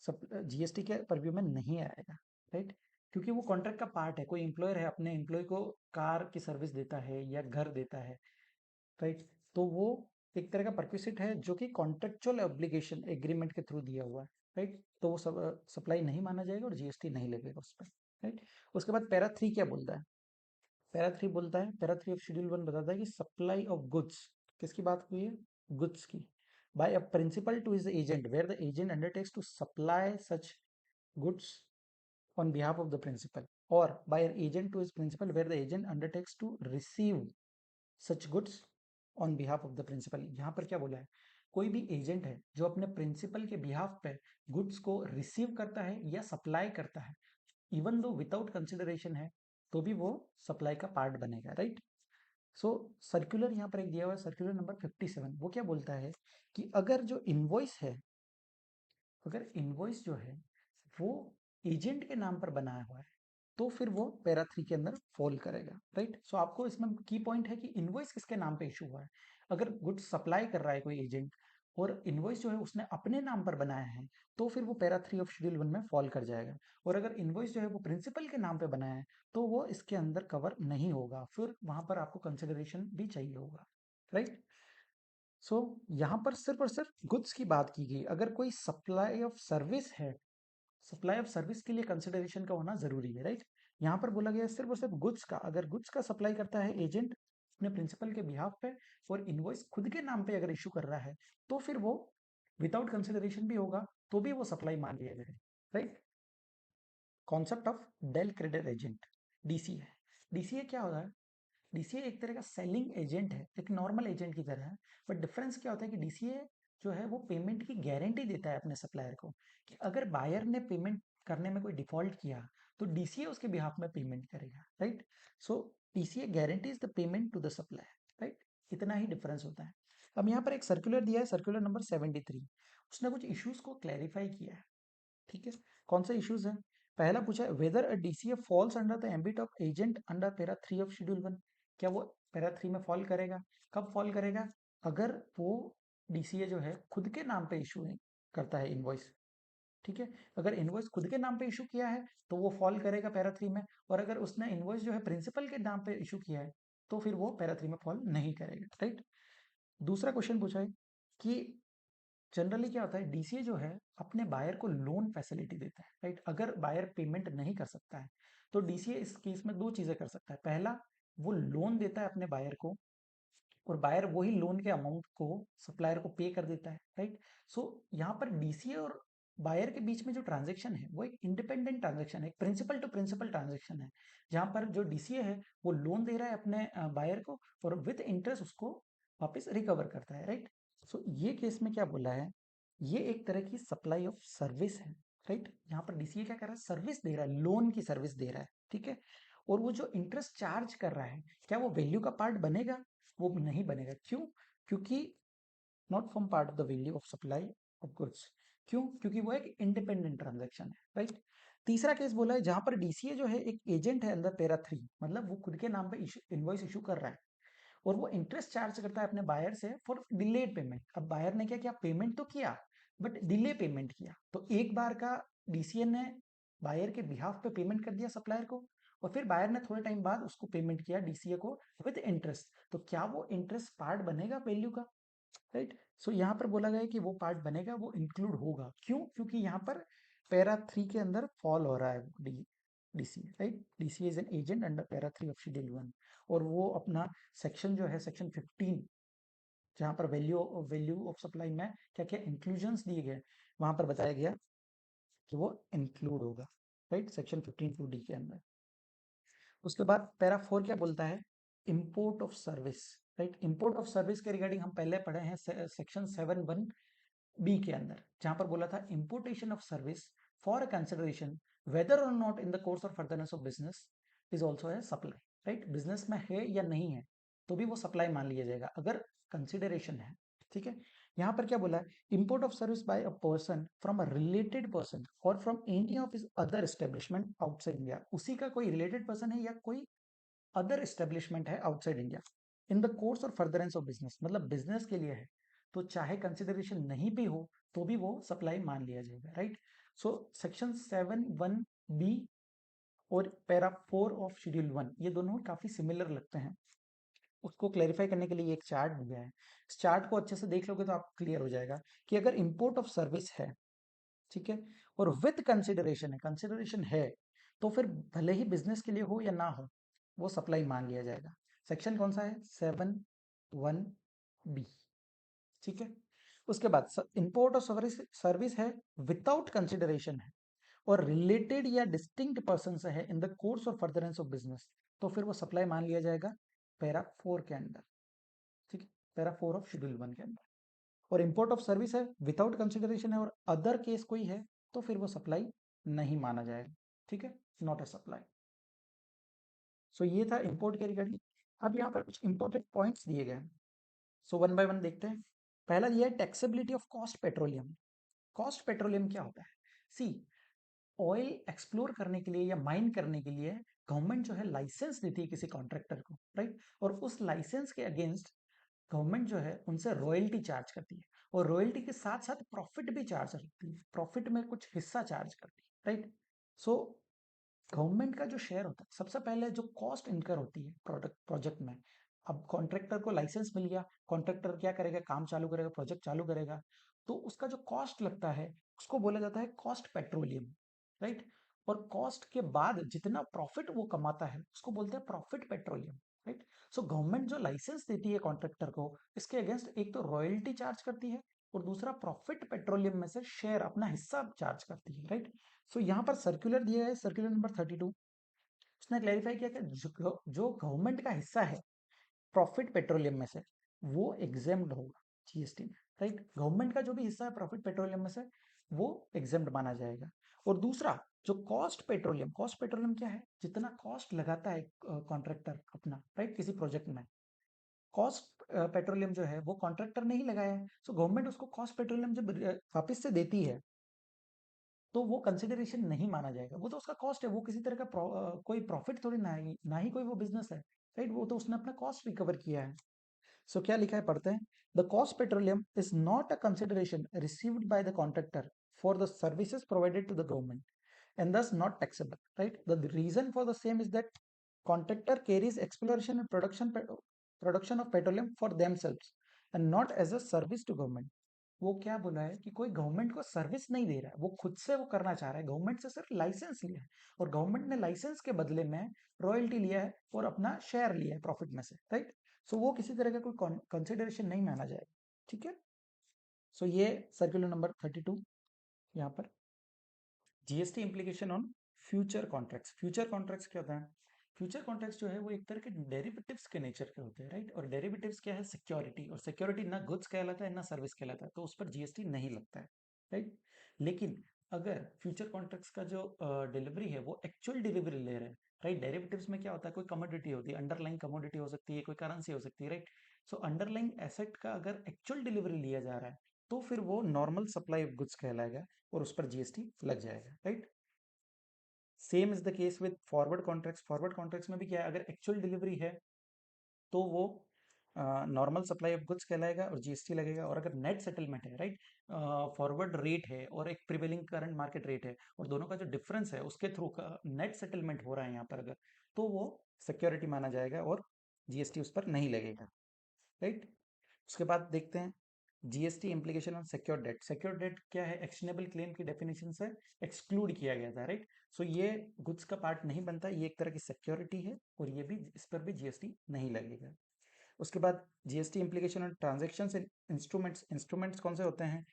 सब जीएसटी के परव्यू में नहीं आएगा, राइट। क्योंकि वो कॉन्ट्रैक्ट का पार्ट है, कोई एम्प्लॉयर है अपने एम्प्लॉय को कार की सर्विस देता है या घर देता है, राइट, तो वो एक तरह का परक्विसिट है जो कि कॉन्ट्रेक्चुअल ऑब्लिगेशन एग्रीमेंट के थ्रू दिया हुआ है, राइट, तो वो सब सप्लाई नहीं माना जाएगा और जीएसटी नहीं लगेगा उस पर, राइट। उसके बाद पैरा 3 क्या बोलता है? पैरा 3 बोलता है, पैरा 3 ऑफ शेड्यूल 1 बताता है कि सप्लाई ऑफ गुड्स, किसकी बात हुई है? गुड्स की, by a principal to his agent where the agent undertakes to supply such goods on behalf of the principal, or by an agent to his principal where the agent undertakes to receive such goods on behalf of the principal। यहाँ पर क्या बोला है? कोई भी एजेंट है जो अपने प्रिंसिपल के बिहाफ पे गुड्स को रिसीव करता है या सप्लाई करता है, इवन दो विदाउट कंसिडरेशन है, तो भी वो सप्लाई का पार्ट बनेगा, राइट? सो सर्कुलर यहाँ पर एक दिया हुआ है, सर्कुलर नंबर 57, वो क्या बोलता है कि अगर जो इनवॉइस है, अगर इनवॉइस जो है वो एजेंट के नाम पर बनाया हुआ है, तो फिर वो पैरा 3 के अंदर फॉल करेगा, राइट? सो आपको इसमें की पॉइंट है कि इनवॉइस किसके नाम पे इशू हुआ है। अगर गुड्स सप्लाई कर रहा है कोई एजेंट और इनवॉइस जो है उसने अपने नाम पर बनाया है, तो फिर वो पैरा 3 ऑफ शेड्यूल 1 में फॉल कर जाएगा। और अगर इनवॉइस जो है वो प्रिंसिपल के नाम पे बनाया है, तो वो इसके अंदर कवर नहीं होगा, फिर वहां पर आपको कंसिडरेशन भी चाहिए होगा, राइट? सो यहाँ पर सिर्फ और सिर्फ गुड्स की बात की गई। अगर कोई सप्लाई ऑफ सर्विस है, सप्लाई ऑफ सर्विस के लिए कंसिडरेशन का होना जरूरी है, राइट? यहाँ पर बोला गया है सिर्फ और सिर्फ गुड्स का। अगर गुड्स का सप्लाई करता है एजेंट अपने प्रिंसिपल के बिहाफ पे और इनवॉइस खुद के नाम पे अगर इशू कर रहा है, तो फिर वो विदाउट कंसिडरेशन भी होगा, तो भी वो सप्लाई मान लिया जाएगा, right? Concept of del credere agent, DCA. DCA क्या होता है? डीसीए एक तरह का सेलिंग एजेंट है, एक नॉर्मल एजेंट की तरह है। बट डिफरेंस क्या होता है कि डीसीए जो है वो पेमेंट की गारंटी देता है अपने सप्लायर को, कि अगर बायर ने पेमेंट करने में कोई डिफॉल्ट किया, तो डीसीए उसके बिहाफ में पेमेंट करेगा, right? So DCA guarantees the payment to the supplier, right? इतना ही डिफरेंस होता है। अब यहाँ पर एक सर्कुलर दिया है, सर्कुलर नंबर 73। उसने कुछ इश्यूज को क्लैरिफाई किया है, ठीक है? कौन से इश्यूज हैं? पहला पूछा है weather a DCA falls under the ambit of agent under para 3 of schedule 1। क्या वो पैरा 3 में फॉल करेगा? कब फॉल करेगा? अगर वो डीसीए जो है खुद के नाम पे इशू करता है इनवॉइस, ठीक है? अगर इनवॉइस खुद के नाम पे इशू किया है, तो वो फॉल करेगा पैरा 3 में। और अगर उसने इनवॉइस जो है प्रिंसिपल के नाम पे इशू किया है, तो फिर वो पैरा 3 में फॉल नहीं करेगा, राइट? दूसरा क्वेश्चन पूछा है कि जनरली क्या होता है, डीसीए जो है अपने बायर को लोन फैसिलिटी देता है, राइट? अगर बायर पेमेंट नहीं कर सकता है, तो डीसीए इस केस में दो चीजें कर सकता है। पहला, वो लोन देता है अपने बायर को, और बायर वही लोन के अमाउंट को सप्लायर को पे कर देता है, राइट? सो यहाँ पर डीसीए और बायर के बीच में जो ट्रांजेक्शन है वो एक इंडिपेंडेंट ट्रांजेक्शन है, एक प्रिंसिपल टू प्रिंसिपल ट्रांजेक्शन है, जहां पर जो डीसीए है वो लोन दे रहा है अपने बायर को, और विद इंटरेस्ट उसको वापस रिकवर करता है, राइट? सो ये केस में क्या बोला है, ये एक तरह की सप्लाई ऑफ सर्विस है, राइट? यहाँ पर डीसीए क्या कर रहा है, सर्विस दे रहा है, लोन की सर्विस दे रहा है, ठीक है? और वो जो इंटरेस्ट चार्ज कर रहा है, क्या वो वैल्यू का पार्ट बनेगा? वो नहीं बनेगा। क्यों? क्योंकि not form part of the value of supply of goods. क्यों? क्योंकि वो एक इंडिपेंडेंट ट्रांजैक्शन है, राइट? तीसरा केस बोला है जहां पर डीसीए जो है एक एजेंट है अंदर पैरा 3, मतलब वो खुद के नाम पे इनवॉइस इशू कर रहा है, और वो इंटरेस्ट चार्ज करता है अपने बायर से फॉर डिलेड पेमेंट। अब बायर ने क्या किया, पेमेंट तो किया, बट डिले पेमेंट किया। तो एक बार का डीसीए ने बायर के बिहाफ पे पेमेंट कर दिया सप्लायर को, और फिर बायर ने थोड़े टाइम बाद उसको पेमेंट किया डीसीए को विद इंटरेस्ट। तो क्या वो इंटरेस्ट पार्ट बनेगा वैल्यू का, राइट? सो यहाँ पर बोला गया है कि वो पार्ट बनेगा, वो इंक्लूड होगा। क्यों? क्योंकि यहाँ पर पैरा 3 के अंदर फॉल हो रहा है DC, right? DC is an agent under para 3 of schedule 1। और वो अपना सेक्शन जो है सेक्शन 15, जहाँ पर वैल्यू ऑफ सप्लाई में क्या क्या इंक्लूजन्स दिए गए, वहां पर बताया गया कि वो इंक्लूड होगा, राइट? सेक्शन 15 टू डी के अंदर। उसके बाद पैरा 4 क्या बोलता है, import of service, right? Import of service के रिगार्डिंग हम पहले पढ़े हैं सेक्शन 7(1) बी के अंदर, जहां पर बोला था importation of service for consideration whether और नॉट इन द कोर्स और furtherance of business is also है सप्लाई, राइट? बिजनेस में है या नहीं है, तो भी वो सप्लाई मान लिया जाएगा अगर कंसिडरेशन है, ठीक है? यहाँ पर क्या बोला है, import of service by a person from a related person और from any of his other establishment outside India. उसी का कोई रिलेटेड पर्सन है या कोई अदर एस्टेब्लिशमेंट है outside India, in the course और फर्दरेंस ऑफ बिजनेस, मतलब बिजनेस के लिए है, तो चाहे कंसिडरेशन नहीं भी हो, तो भी वो सप्लाई मान लिया जाएगा, राइट? सो सेक्शन 7(1)(b) और पैरा 4 ऑफ शेड्यूल 1, ये दोनों काफी सिमिलर लगते हैं। उसको क्लैरिफाई करने के लिए एक चार्ट दिया है। इस चार्ट को अच्छे से देख लोगे तो आप क्लियर हो जाएगा कि अगर इंपोर्ट ऑफ सर्विस है, ठीक है, और विद कंसिडरेशन है, कंसिडरेशन है, तो फिर भले ही बिजनेस के लिए हो या ना हो, वो सप्लाई मान लिया जाएगा। सेक्शन कौन सा है? 7(1)(b। ठीक है। उसके बाद इंपोर्ट और सर्विस है विदाउट कंसिडरेशन है और रिलेटेड या डिस्टिंक्ट पर्सन से है इन द कोर्स और फर्दरेंस ऑफ बिजनेस, तो फिर वो सप्लाई मान लिया जाएगा पैरा 4 के अंदर। ठीक है, पैरा 4 ऑफ शेड्यूल 1 के अंदर। और इंपोर्ट ऑफ सर्विस है विदाउट कंसिडरेशन है और अदर केस कोई है तो फिर वो सप्लाई नहीं माना जाएगा। ठीक है, नॉट ए सप्लाई। सो ये था इंपोर्ट के रिगार्डिंग। अब यहाँ पर कुछ इंपॉर्टेंट पॉइंट्स दिए गए हैं, सो वन बाय वन देखते हैं। पहला ये है taxability of cost petroleum. Cost petroleum क्या होता है? सी, ऑयल एक्सप्लोर करने के लिए या माइन करने के लिए गवर्नमेंट जो है लाइसेंस देती है किसी कॉन्ट्रैक्टर को, राइट? और उस लाइसेंस के अगेंस्ट गवर्नमेंट जो है उनसे रॉयल्टी चार्ज करती है और रॉयल्टी के साथ साथ प्रॉफिट भी चार्ज करती है, प्रॉफिट में कुछ हिस्सा चार्ज करती है, राइट? सो गवर्नमेंट का जो शेयर होता है, सबसे पहले जो कॉस्ट इनकर होती है प्रोडक्ट प्रोजेक्ट में। अब कॉन्ट्रैक्टर को लाइसेंस मिल गया, कॉन्ट्रैक्टर क्या करेगा? काम चालू करेगा, प्रोजेक्ट चालू करेगा, तो उसका जो कॉस्ट लगता है उसको बोला जाता है कॉस्ट पेट्रोलियम, राइट? और कॉस्ट के बाद जितना प्रॉफिट वो कमाता है उसको बोलते हैं profit petroleum, right? So government जो लाइसेंस देती है कॉन्ट्रैक्टर को, इसके अगेंस्ट एक तो रॉयल्टी चार्ज करती है और दूसरा प्रॉफिट पेट्रोलियम में से शेयर अपना हिस्सा चार्ज करती है, राइट? सो यहाँ पर सर्कुलर दिया है, सर्कुलर नंबर 32। उसने क्लैरिफाई किया कि जो गवर्नमेंट का हिस्सा है प्रॉफिट पेट्रोलियम में से वो एग्जेम्ड होगा जीएसटी में, राइट? गवर्नमेंट का जो भी हिस्सा है प्रॉफिट पेट्रोलियम में से वो एग्जेम्ड माना जाएगा। और दूसरा जो कॉस्ट पेट्रोलियम क्या है? जितना कॉस्ट लगाता है कॉन्ट्रैक्टर अपना, राइट, किसी प्रोजेक्ट में, कॉस्ट पेट्रोलियम जो है वो कॉन्ट्रैक्टर ने ही लगाया है, सो गवर्नमेंट उसको कॉस्ट पेट्रोलियम जब वापस से देती है तो वो कंसिडरेशन नहीं माना जाएगा, वो तो उसका कॉस्ट है, वो किसी तरह का कोई प्रॉफिट थोड़ी ना ही कोई वो बिजनेस है, राइट? वो तो उसने अपना कॉस्ट रिकवर किया है। सो क्या लिखा है पढ़ते हैं। The cost petroleum is not a consideration received by the contractor for the services provided to the government and thus not taxable, right? The reason for the same is that contractor carries exploration and production of petroleum for themselves and not as a service to government. वो क्या बोला है कि कोई गवर्नमेंट को सर्विस नहीं दे रहा है, वो खुद से वो करना चाह रहा है, गवर्नमेंट से सिर्फ लाइसेंस लिया है और गवर्नमेंट ने लाइसेंस के बदले में रॉयल्टी लिया है और अपना शेयर लिया है प्रॉफिट में से, राइट? सो वो किसी तरह का कोई कंसिडरेशन नहीं माना जाएगा। ठीक है, सो ये सर्कुलर नंबर 32 यहाँ पर। GST implication on future contracts. Future contracts क्या होता है? फ्यूचर कॉन्ट्रैक्ट्स जो है वो एक तरह के डेरिवेटिव्स के नेचर के होते हैं, राइट? और डेरिवेटिव्स क्या है? सिक्योरिटी, और सिक्योरिटी ना गुड्स कहलाता है ना सर्विस कहलाता है, तो उस पर जीएसटी नहीं लगता है, राइट? लेकिन अगर फ्यूचर कॉन्ट्रैक्ट्स का जो डिलीवरी है वो एक्चुअल डिलीवरी ले रहे हैं, राइट? डेरिवेटिव्स में क्या होता है? कोई कमोडिटी होती है, अंडरलाइंग कमोडिटी हो सकती है, कोई करेंसी हो सकती है, राइट? सो अंडरलाइंग एसेट का अगर एक्चुअल डिलीवरी लिया जा रहा है तो फिर वो नॉर्मल सप्लाई ऑफ गुड्स कहलाएगा और उस पर जीएसटी लग जाएगा, right? Same is the case with forward contracts. Forward contracts में भी क्या है? अगर एक्चुअल डिलीवरी है तो वो नॉर्मल सप्लाई ऑफ गुड्स कहलाएगा और जीएसटी लगेगा। और अगर नेट सेटलमेंट है, राइट, फॉरवर्ड रेट है और एक प्रिवेलिंग करंट मार्केट रेट है और दोनों का जो डिफरेंस है उसके थ्रू का नेट सेटलमेंट हो रहा है यहाँ पर अगर, तो वो सिक्योरिटी माना जाएगा और जीएसटी उस पर नहीं लगेगा, राइट? उसके बाद देखते हैं GST implication on secure debt. Secure debt क्या है? एक्शनेबल क्लेम की डेफिनेशन से एक्सक्लूड किया गया था, राइट? सो ये गुड्स का पार्ट नहीं बनता, ये एक तरह की सिक्योरिटी है और ये भी, इस पर भी जीएसटी नहीं लगेगा। उसके बाद GST implication on transactions in instruments. Instruments कौन से होते हैं?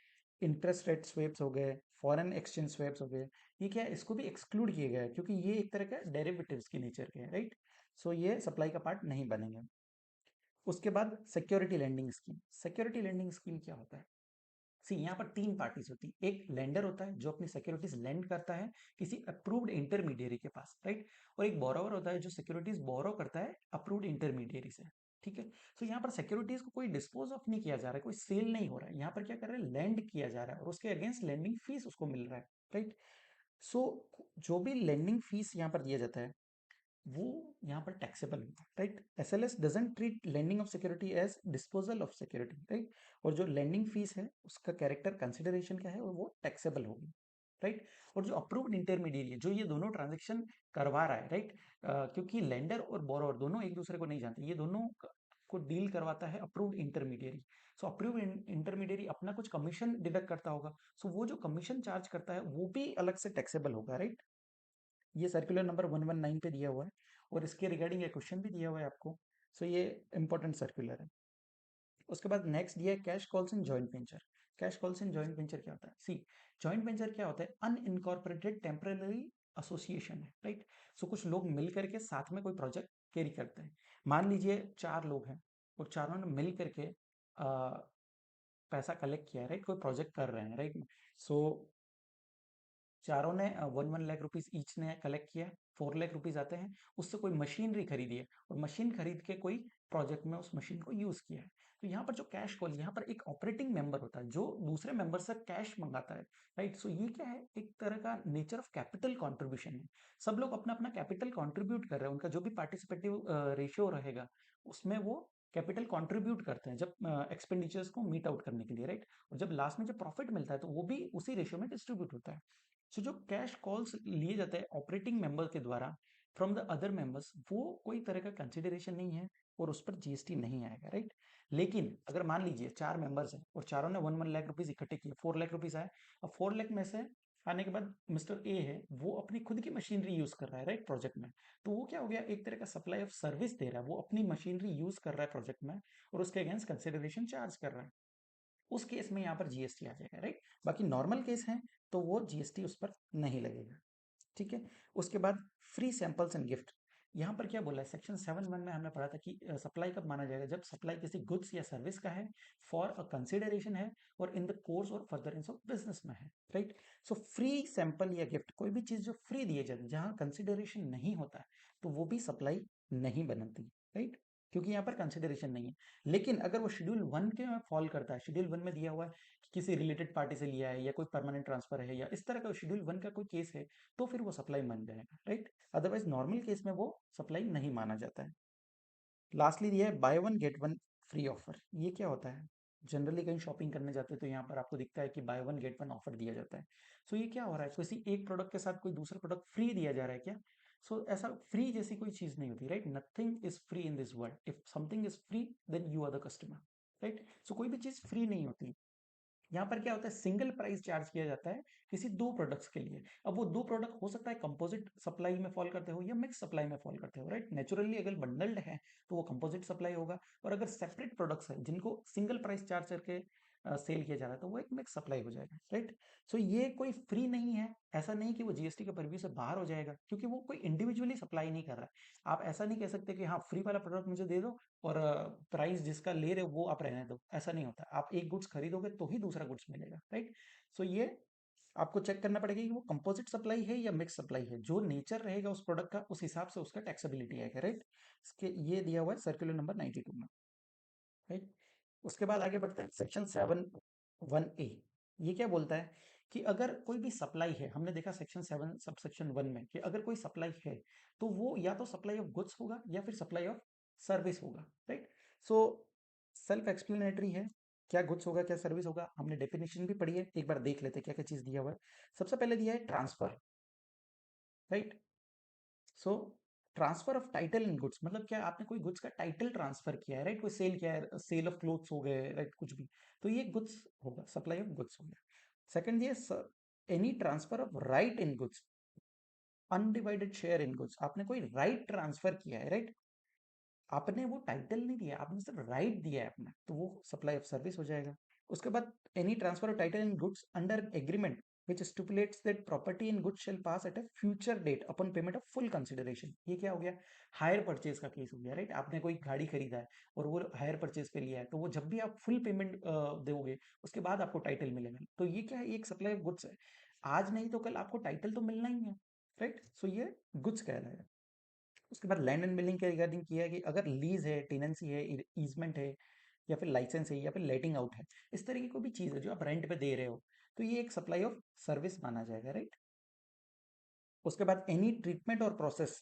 इंटरेस्ट रेट स्वेप्स हो गए, फॉरेन एक्सचेंज स्वेप्स हो गए, ये क्या है? इसको भी एक्सक्लूड किया गया है क्योंकि ये एक तरह का डेरिवेटिव्स की नेचर के हैं, राइट? सो ये सप्लाई का पार्ट नहीं बनेंगे। उसके बाद security lending scheme. Security lending scheme क्या होता है? सी, यहाँ पर तीन पार्टीज होती है। एक लेंडर होता है जो अपनी सिक्योरिटीज लेंड करता है किसी अप्रूव्ड इंटरमीडियरी के पास, राइट? और एक बोरोवर होता है जो सिक्योरिटीज बोरो करता है अप्रूव्ड इंटरमीडियरी से। ठीक है, तो यहाँ पर सिक्योरिटीज को कोई डिस्पोज ऑफ नहीं किया जा रहा है, कोई सेल नहीं हो रहा है, यहाँ पर क्या कर रहे हैं? लेंड किया जा रहा है और उसके अगेंस्ट लेंडिंग फीस उसको मिल रहा है, राइट? सो जो भी लेंडिंग फीस यहाँ पर दिया जाता है वो यहाँ पर टैक्सेबल होता है, right? SLS doesn't treat lending of security as disposal of security, right? और जो लेंडिंग फीस है उसका कैरेक्टर कंसिडरेशन क्या है? और वो टैक्सेबल होगी, राइट? और जो अप्रूव्ड इंटरमीडिएट है जो ये दोनों ट्रांजेक्शन करवा रहा है, राइट, क्योंकि लेंडर और बोरोवर दोनों एक दूसरे को नहीं जानते, ये दोनों को डील करवाता है अप्रूव्ड इंटरमीडियरी। सो अप्रूव्ड इंटरमीडियरी अपना कुछ कमीशन डिडक्ट करता होगा, सो वो जो कमीशन चार्ज करता है वो भी अलग से टैक्सेबल होगा, राइट? ये सर्कुलर नंबर 119 पे दिया हुआ है। और इसके रिगार्डिंग ये क्वेश्चन भी दिया हुआ है आपको। सो ये इंपॉर्टेंट सर्कुलर है। उसके बाद नेक्स्ट दिया है cash calls in joint venture. Cash calls in joint venture क्या होता है? सी, जॉइंट वेंचर क्या होता है? अनइनकॉर्पोरेटेड टेम्पररी एसोसिएशन है, राइट। सो कुछ लोग मिल करके साथ में कोई प्रोजेक्ट कैरी करते हैं। मान लीजिए 4 लोग हैं और चारों ने मिल करके पैसा कलेक्ट किया है, राइट, कोई प्रोजेक्ट कर रहे हैं, राइट। सो चारों ने 1-1 लाख रुपीज ईच ने कलेक्ट किया, 4 लाख रुपीज आते हैं। उससे कोई मशीनरी खरीदी है और मशीन खरीद के कोई प्रोजेक्ट में उस मशीन को यूज किया है। तो यहाँ पर जो कैश कॉल, यहाँ पर एक ऑपरेटिंग मेंबर होता है जो दूसरे मेंबर से कैश मंगाता है, राइट। सो ये क्या है? एक तरह का नेचर ऑफ कैपिटल कॉन्ट्रीब्यूशन है। सब लोग अपना अपना कैपिटल कॉन्ट्रीब्यूट कर रहे हैं, उनका जो भी पार्टिसिपेटिव रेशियो रहेगा उसमें वो कैपिटल कंट्रीब्यूट करते हैं जब एक्सपेंडिचर्स को मीट आउट करने के लिए, राइट। और जब लास्ट में जब प्रॉफिट मिलता है तो वो भी उसी रेशियो में डिस्ट्रीब्यूट होता है। सो जो कैश कॉल्स लिए जाते हैं ऑपरेटिंग मेंबर के द्वारा फ्रॉम द अदर मेंबर्स, वो कोई तरह का कंसिडरेशन नहीं है और उस पर जीएसटी नहीं आएगा, राइट। लेकिन अगर मान लीजिए 4 मेंबर्स हैं और चारों ने 1-1 लाख रुपीज इकट्ठे किए, 4 लाख रुपीज आए। अब 4 लाख में से आने के बाद मिस्टर ए है, वो अपनी खुद की मशीनरी यूज कर रहा है, राइट, प्रोजेक्ट में। तो वो क्या हो गया? एक तरह का सप्लाई ऑफ सर्विस दे रहा है, वो अपनी मशीनरी यूज कर रहा है प्रोजेक्ट में और उसके अगेंस्ट कंसिडरेशन चार्ज कर रहा है। उस केस में यहाँ पर जीएसटी आ जाएगा, राइट। बाकी नॉर्मल केस है तो वो जीएसटी उस पर नहीं लगेगा, ठीक है। उसके बाद फ्री सैंपल्स एंड गिफ्ट। यहाँ पर क्या बोला है? सेक्शन 7(1) में हमने पढ़ा था कि सप्लाई कब माना जाएगा? जब सप्लाई किसी गुड्स या सर्विस का है, फॉर अ कंसिडरेशन है और इन द कोर्स और फर्दरेंस ऑफ बिजनेस में है, राइट। सो फ्री सैंपल या गिफ्ट, कोई भी चीज जो फ्री दिए जाती है, जहाँ कंसिडरेशन नहीं होता है, तो वो भी सप्लाई नहीं बनती, राइट, क्योंकि यहाँ पर कंसिडरेशन नहीं है। लेकिन अगर वो शेड्यूल 1 के में फॉल करता है, शेड्यूल 1 में दिया हुआ है कि किसी रिलेटेड पार्टी से लिया है या कोई परमानेंट ट्रांसफर है या इस तरह का शेड्यूल 1 का कोई केस है, तो फिर वो सप्लाई मान जाएगा, राइट। अदरवाइज नॉर्मल केस में वो सप्लाई नहीं माना जाता है। लास्टली दिया है by one get one free offer. ये क्या होता है? जनरली कहीं शॉपिंग करने जाते हैं तो यहाँ पर आपको दिखता है कि by one get one offer दिया जाता है। सो ये क्या हो रहा है? किसी एक प्रोडक्ट के साथ कोई दूसरा प्रोडक्ट फ्री दिया जा रहा है क्या? सो ऐसा फ्री जैसी कोई चीज नहीं होती, right. Nothing is free in this world. If something is free then you are the customer, right. सो कोई भी चीज फ्री नहीं होती। यहाँ पर क्या होता है? सिंगल प्राइस चार्ज किया जाता है किसी 2 प्रोडक्ट्स के लिए। अब वो 2 प्रोडक्ट हो सकता है कंपोजिट सप्लाई में फॉल करते हो या मिक्स सप्लाई में फॉल करते हो, राइट। नेचुरली अगर बंडल्ड है तो वो कंपोजिट सप्लाई होगा, और अगर सेपरेट प्रोडक्ट्स है जिनको सिंगल प्राइस चार्ज करके सेल किया जा रहा है तो वो एक मिक्स सप्लाई हो जाएगा, राइट। सो ये कोई फ्री नहीं है। ऐसा नहीं कि वो जीएसटी के परव्यू से बाहर हो जाएगा, क्योंकि वो कोई इंडिविजुअली सप्लाई नहीं कर रहा है। आप ऐसा नहीं कह सकते कि हाँ फ्री वाला प्रोडक्ट मुझे दे दो और प्राइस जिसका ले रहे हो वो आप रहने दो। ऐसा नहीं होता। आप एक गुड्स खरीदोगे तो ही दूसरा गुड्स मिलेगा, राइट। सो ये आपको चेक करना पड़ेगा कि वो कंपोजिट सप्लाई है या मिक्स सप्लाई है। जो नेचर रहेगा उस प्रोडक्ट का, उस हिसाब से उसका टैक्सेबिलिटी आएगा, राइट। इसके ये दिया हुआ है सर्कुलर नंबर 92 में, राइट। उसके बाद आगे बढ़ते हैं सेक्शन 7(1)(a). ये क्या बोलता है कि अगर कोई भी सप्लाई है, हमने देखा सेक्शन 7 सबसेक्शन 1 में कि अगर कोई सप्लाई है तो वो या तो सप्लाई ऑफ गुड्स होगा या फिर सप्लाई ऑफ सर्विस होगा, राइट। सो सेल्फ एक्सप्लेनेटरी है, क्या गुड्स होगा क्या सर्विस होगा। हमने डेफिनेशन भी पढ़ी है, एक बार देख लेते हैं क्या क्या चीज दिया हुआ है। सबसे पहले दिया है transfer, right. So transfer of title in goods, मतलब क्या? आपने कोई गुड्स का टाइटल ट्रांसफर किया है, राइट। कोई सेल किया है, सेल ऑफ क्लोथ्स हो गए, राइट, कुछ भी। तो ये गुड्स होगा, सप्लाई ऑफ गुड्स हो गया। सेकंड ये any transfer of right in goods, undivided share in goods. आपने कोई राइट ट्रांसफर किया है, राइट। आपने वो टाइटल नहीं दिया, आपने सिर्फ राइट दिया है अपना, तो वो सप्लाई ऑफ सर्विस हो जाएगा। उसके बाद any transfer of title in goods under agreement which stipulates that property in goods shall pass at a future date upon payment of full consideration। ये क्या हो गया? हायर परचेज का केस हो गया, राइट। आपने कोई गाड़ी खरीदा है और वो हायर परचेज पे लिया है, तो वो जब भी आप फुल पेमेंट दोगे उसके बाद आपको टाइटल मिलेगा। तो ये क्या है? एक सप्लाई ऑफ गुड्स है। आज नहीं तो कल आपको टाइटल तो मिलना ही है, राइट। सो ये गुड्स कह रहा है। उसके बाद लैंड एंड बिल्डिंग के रिगार्डिंग किया है कि अगर लीज है, टेनेंसी है, ईजमेंट है या फिर लाइसेंस है या फिर लेटिंग आउट है, इस तरह की कोई भी चीज है जो आप रेंट पे दे रहे हो, तो ये एक सप्लाई ऑफ सर्विस माना जाएगा, राइट। उसके बाद एनी ट्रीटमेंट और process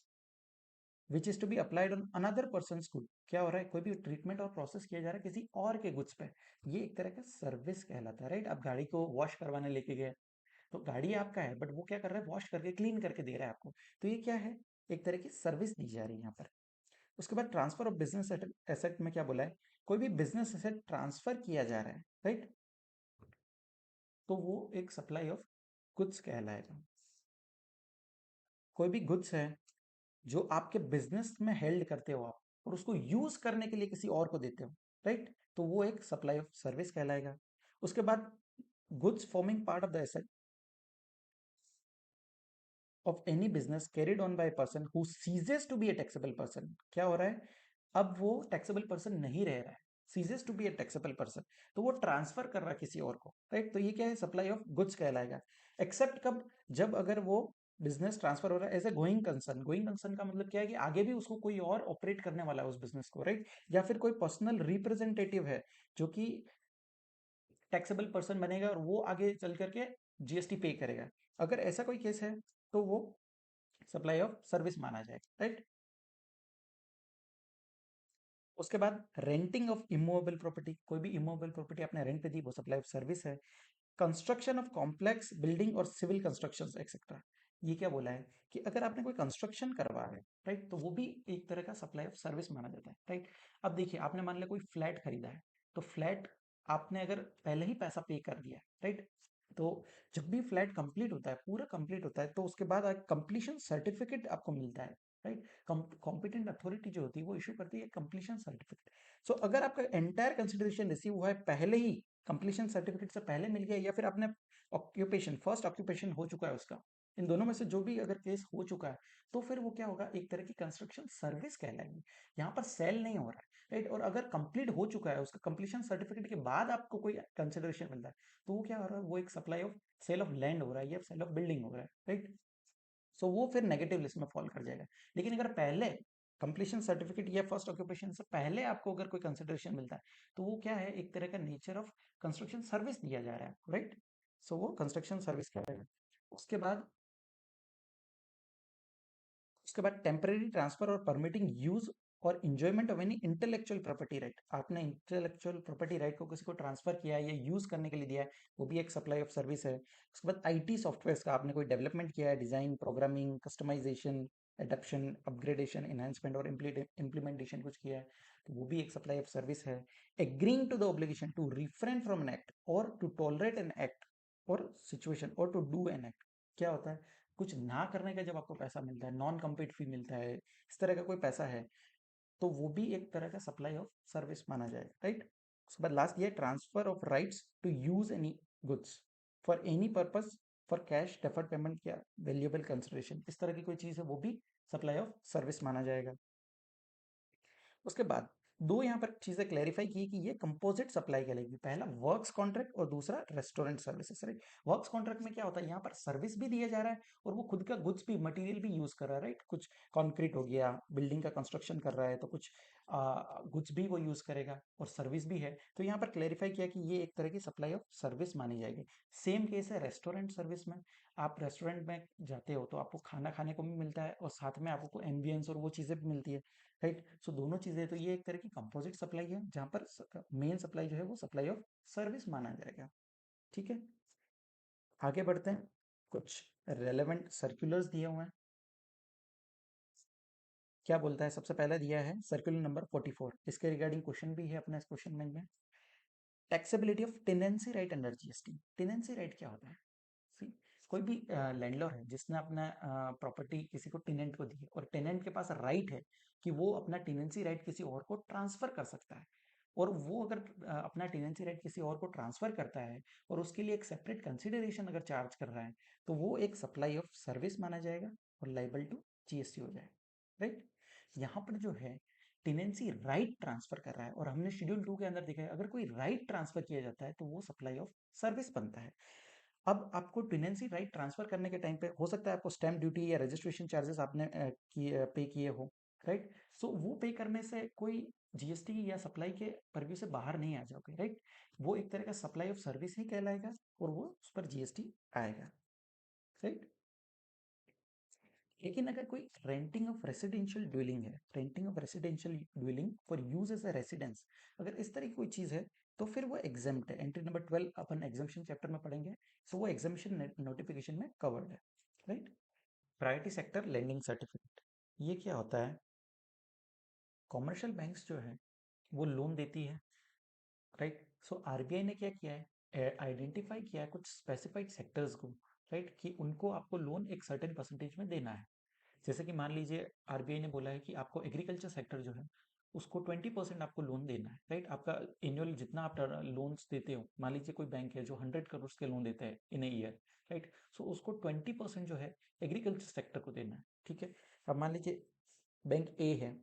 which is to be applied on another person good. क्या हो रहा है? कोई भी ट्रीटमेंट और प्रोसेस किया जा रहा है किसी और के गुड्स पे, ये एक तरह का सर्विस कहलाता है, राइट। आप गाड़ी को वॉश करवाने लेके गए, तो गाड़ी आपका है बट वो क्या कर रहा है? वॉश करके क्लीन करके दे रहा है आपको। तो ये क्या है? एक तरह की सर्विस दी जा रही है यहाँ पर। उसके बाद ट्रांसफर ऑफ बिजनेस एसेट में क्या बोला है? कोई भी बिजनेस एसेट ट्रांसफर किया जा रहा है, राइट, तो वो एक सप्लाई ऑफ गुड्स कहलाएगा। कोई भी गुड्स है जो आपके बिजनेस में हेल्ड करते हो आप और उसको यूज करने के लिए किसी और को देते हो, राइट? तो वो एक सप्लाई ऑफ सर्विस कहलाएगा। उसके बाद goods forming part of the asset of any business carried on by person who ceases to be a taxable person. क्या हो रहा है, अब वो टैक्सेबल पर्सन नहीं रह रहा है, ceases to be a taxable person, तो वो ट्रांसफर कर रहा है किसी और को, राइट? तो ये क्या है, सप्लाई ऑफ गुड्स कहलाएगा। एक्सेप्ट कब, जब अगर वो बिजनेस ट्रांसफर हो रहा है as a going concern. Going concern का मतलब क्या है कि आगे भी उसको कोई और ऑपरेट करने वाला है उस बिजनेस को, राइट? या फिर कोई पर्सनल रिप्रेजेंटेटिव है जो कि टैक्सेबल पर्सन बनेगा और वो आगे चल करके जीएसटी पे करेगा। अगर ऐसा कोई केस है तो वो सप्लाई ऑफ सर्विस माना जाएगा, राइट? उसके बाद रेंटिंग ऑफ इमूवेबल प्रॉपर्टी, कोई भी इमूवेबल प्रॉपर्टी आपने रेंट पे दी, वो सप्लाई ऑफ सर्विस है। कंस्ट्रक्शन ऑफ कॉम्प्लेक्स बिल्डिंग और सिविल कंस्ट्रक्शन एक्सेट्रा। ये क्या बोला है कि अगर आपने कोई कंस्ट्रक्शन करवा है, राइट, तो वो भी एक तरह का सप्लाई ऑफ सर्विस माना जाता है, राइट? अब देखिए, आपने मान लिया कोई फ्लैट खरीदा है, तो फ्लैट आपने अगर पहले ही पैसा पे कर दिया है, राइट, तो जब भी फ्लैट कंप्लीट होता है, पूरा कंप्लीट होता है, तो उसके बाद एक कंप्लीशन सर्टिफिकेट आपको मिलता है, राइट? कॉम्पिटेंट अथॉरिटी जो होती है वो इशू करती है कंप्लीशन सर्टिफिकेट। सो अगर आपका एंटायर कंसिडरेशन रिसीव हुआ है पहले ही, कंप्लीशन सर्टिफिकेट से पहले मिल गया, या फिर आपने ऑक्यूपेशन, फर्स्ट ऑक्यूपेशन हो चुका है उसका, इन दोनों में से जो भी अगर केस हो चुका है, तो फिर वो क्या होगा, एक तरह की कंस्ट्रक्शन सर्विस कहलाएगी। यहाँ पर सेल नहीं हो रहा है, राइट? और अगर कंप्लीट हो चुका है, उसका कंप्लीशन सर्टिफिकेट के बाद आपको कोई कंसिडरेशन मिलता है, तो वो क्या हो रहा है, वो एक supply of sale of land हो रहा है या सेल ऑफ बिल्डिंग हो रहा है, राइट? सो वो फिर नेगेटिव लिस्ट में फॉल कर जाएगा। लेकिन अगर पहले कंप्लीशन सर्टिफिकेट या फर्स्ट ऑक्यूपेशन से पहले आपको अगर कोई कंसिडरेशन मिलता है, तो वो क्या है, एक तरह का नेचर ऑफ कंस्ट्रक्शन सर्विस दिया जा रहा है, राइट? सो वो कंस्ट्रक्शन सर्विस कहलाएगा। उसके बाद उसके बाद टेम्परेरी ट्रांसफर और परमिटिंग यूज और enjoyment of any intellectual property right. आपने इंटेलेक्चुअल प्रॉपर्टी राइट को किसी को ट्रांसफर किया है या यूज करने के लिए दिया है, वो भी एक सप्लाई ऑफ सर्विस है। उसके बाद आईटी सॉफ्टवेयर का आपने कोई डेवलपमेंट किया है, design, programming, customisation, adaptation, upgradation, enhancement और इम्प्लीमेंटेशन कुछ किया है, तो वो भी एक सप्लाई ऑफ सर्विस है। Agreeing to the obligation to refrain from an act और टू टॉलरेट एन एक्ट और सिचुएशन और टू डू एन एक्ट। क्या होता है, कुछ ना करने का जब आपको पैसा मिलता है, नॉन कम्पीट फी मिलता है, इस तरह का कोई पैसा है, तो वो भी एक तरह का सप्लाई ऑफ सर्विस माना जाएगा, राइट? उसके बाद लास्ट ये transfer of rights to use any goods for any purpose, for cash, deferred payment या वेल्यूएबल कंसिडरेशन, इस तरह की कोई चीज है, वो भी सप्लाई ऑफ सर्विस माना जाएगा। उसके बाद दो यहाँ पर चीजें क्लैरिफाई की कि ये कंपोजिट सप्लाई कहलाएगी। पहला वर्क्स कॉन्ट्रैक्ट और दूसरा restaurant services, right? Works contract में क्या होता है, यहाँ पर सर्विस भी दिया जा रहा है और वो खुद का गुड्स भी, मटेरियल भी यूज कर रहा है, राइट? कुछ कंक्रीट हो गया, बिल्डिंग का कंस्ट्रक्शन कर रहा है, तो कुछ गुड्स भी वो यूज करेगा और सर्विस भी है, तो यहाँ पर क्लैरिफाई किया कि ये एक तरह की सप्लाई ऑफ सर्विस मानी जाएगी। सेम केस है रेस्टोरेंट सर्विस में। आप रेस्टोरेंट में जाते हो तो आपको खाना खाने को भी मिलता है और साथ में आपको एम्बियंस और वो चीज़ें भी मिलती है, राइट? सो दोनों चीज़ें, तो ये एक तरह की कंपोजिट सप्लाई है जहाँ पर मेन सप्लाई जो है वो सप्लाई ऑफ सर्विस माना जाएगा, ठीक है? आगे बढ़ते हैं, कुछ रेलेवेंट सर्कुलर्स दिए हुए हैं। क्या बोलता है, सबसे पहला दिया है सर्कुलर नंबर 44, इसके रिगार्डिंग क्वेश्चन भी है अपने इस क्वेश्चन बैंक में। Taxability of tenancy right under GST. Tenancy right क्या होता है? See, कोई भी लैंडलॉर्ड है जिसने अपना प्रॉपर्टी किसी को टेनेंट को दी है और टेनेंट के पास राइट है कि वो अपना टेनेंसी राइट किसी और को ट्रांसफर कर सकता है, और वो अगर अपना टेनेंसी राइट किसी और को ट्रांसफर करता है और उसके लिए एक सेपरेट कंसिडरेशन अगर चार्ज कर रहा है, तो वो एक सप्लाई ऑफ सर्विस माना जाएगा और लाइबल टू जीएसटी हो जाएगा, राइट? यहाँ पर जो है टेनेंसी राइट ट्रांसफर कर रहा है, और हमने शेड्यूल 2 के अंदर देखा है अगर कोई राइट ट्रांसफर किया जाता है तो वो सप्लाई ऑफ सर्विस बनता है। अब आपको टेनेंसी राइट ट्रांसफर करने के टाइम पे हो सकता है आपको स्टैम्प ड्यूटी या रजिस्ट्रेशन चार्जेस आपने पे किए हो, राइट? सो वो पे करने से कोई जीएसटी या सप्लाई के परव्यू से बाहर नहीं आ जाओगे, राइट? वो एक तरह का सप्लाई ऑफ सर्विस ही कहलाएगा और वो उस पर जीएसटी आएगा, राइट? लेकिन अगर कोई रेंटिंग ऑफ रेसिडेंशियल ड्वेलिंग है, renting of residential dwelling for use as a residence, अगर इस तरह की कोई चीज है, तो फिर वो एग्जाम्प्ट है। एंट्री नंबर 12 अपन एग्जाम्पशन चैप्टर में पढ़ेंगे, सो वो एग्जाम्पशन नोटिफिकेशन में कवर्ड है, right? Priority sector lending certificate, ये क्या होता है? कॉमर्शियल बैंक्स जो है वो लोन देती है, राइट? सो आरबीआई ने क्या किया है, आइडेंटिफाई किया है कुछ स्पेसिफाइड सेक्टर्स को, राइट, कि उनको आपको लोन एक सर्टेन परसेंटेज में देना है। जैसे कि मान लीजिए आरबीआई ने बोला है कि आपको एग्रीकल्चर सेक्टर जो है उसको 20% आपको लोन देना है, राइट। आपका एनुअल जितना आप लोन्स देते हो, मान लीजिए कोई बैंक है जो 100 करोड़ के लोन देता है इन ए ईयर, राइट। सो उसको 20% जो है एग्रीकल्चर सेक्टर को देना है, ठीक है। अब मान लीजिए बैंक ए है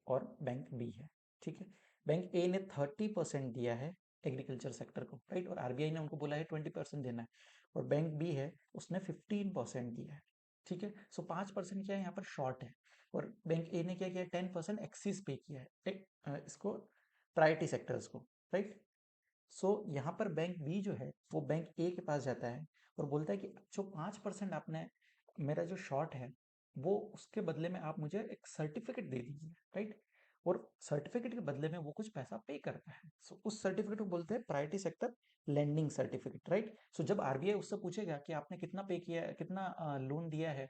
और बैंक बी है, ठीक है। बैंक ए ने 30% दिया है एग्रीकल्चर सेक्टर को, राइट, और आरबीआई ने उनको बोला है 20% देना है। और बैंक बी है, उसने 15% दिया है, ठीक है। सो 5% क्या है यहाँ पर शॉर्ट है। और बैंक ए ने क्या किया, 10% एक्सीस पे किया है इसको, प्रायोरिटी सेक्टर्स को, राइट। सो यहाँ पर बैंक बी जो है वो बैंक ए के पास जाता है और बोलता है कि जो 5% आपने मेरा जो शॉर्ट है वो उसके बदले में आप मुझे एक सर्टिफिकेट दे दीजिए, राइट। और सर्टिफिकेट के बदले में वो कुछ पैसा पे करता है। सो उस सर्टिफिकेट को बोलते हैं priority sector lending certificate, right. So जब आरबीआई उससे पूछेगा कि आपने कितना पे किया है, कितना लोन दिया है,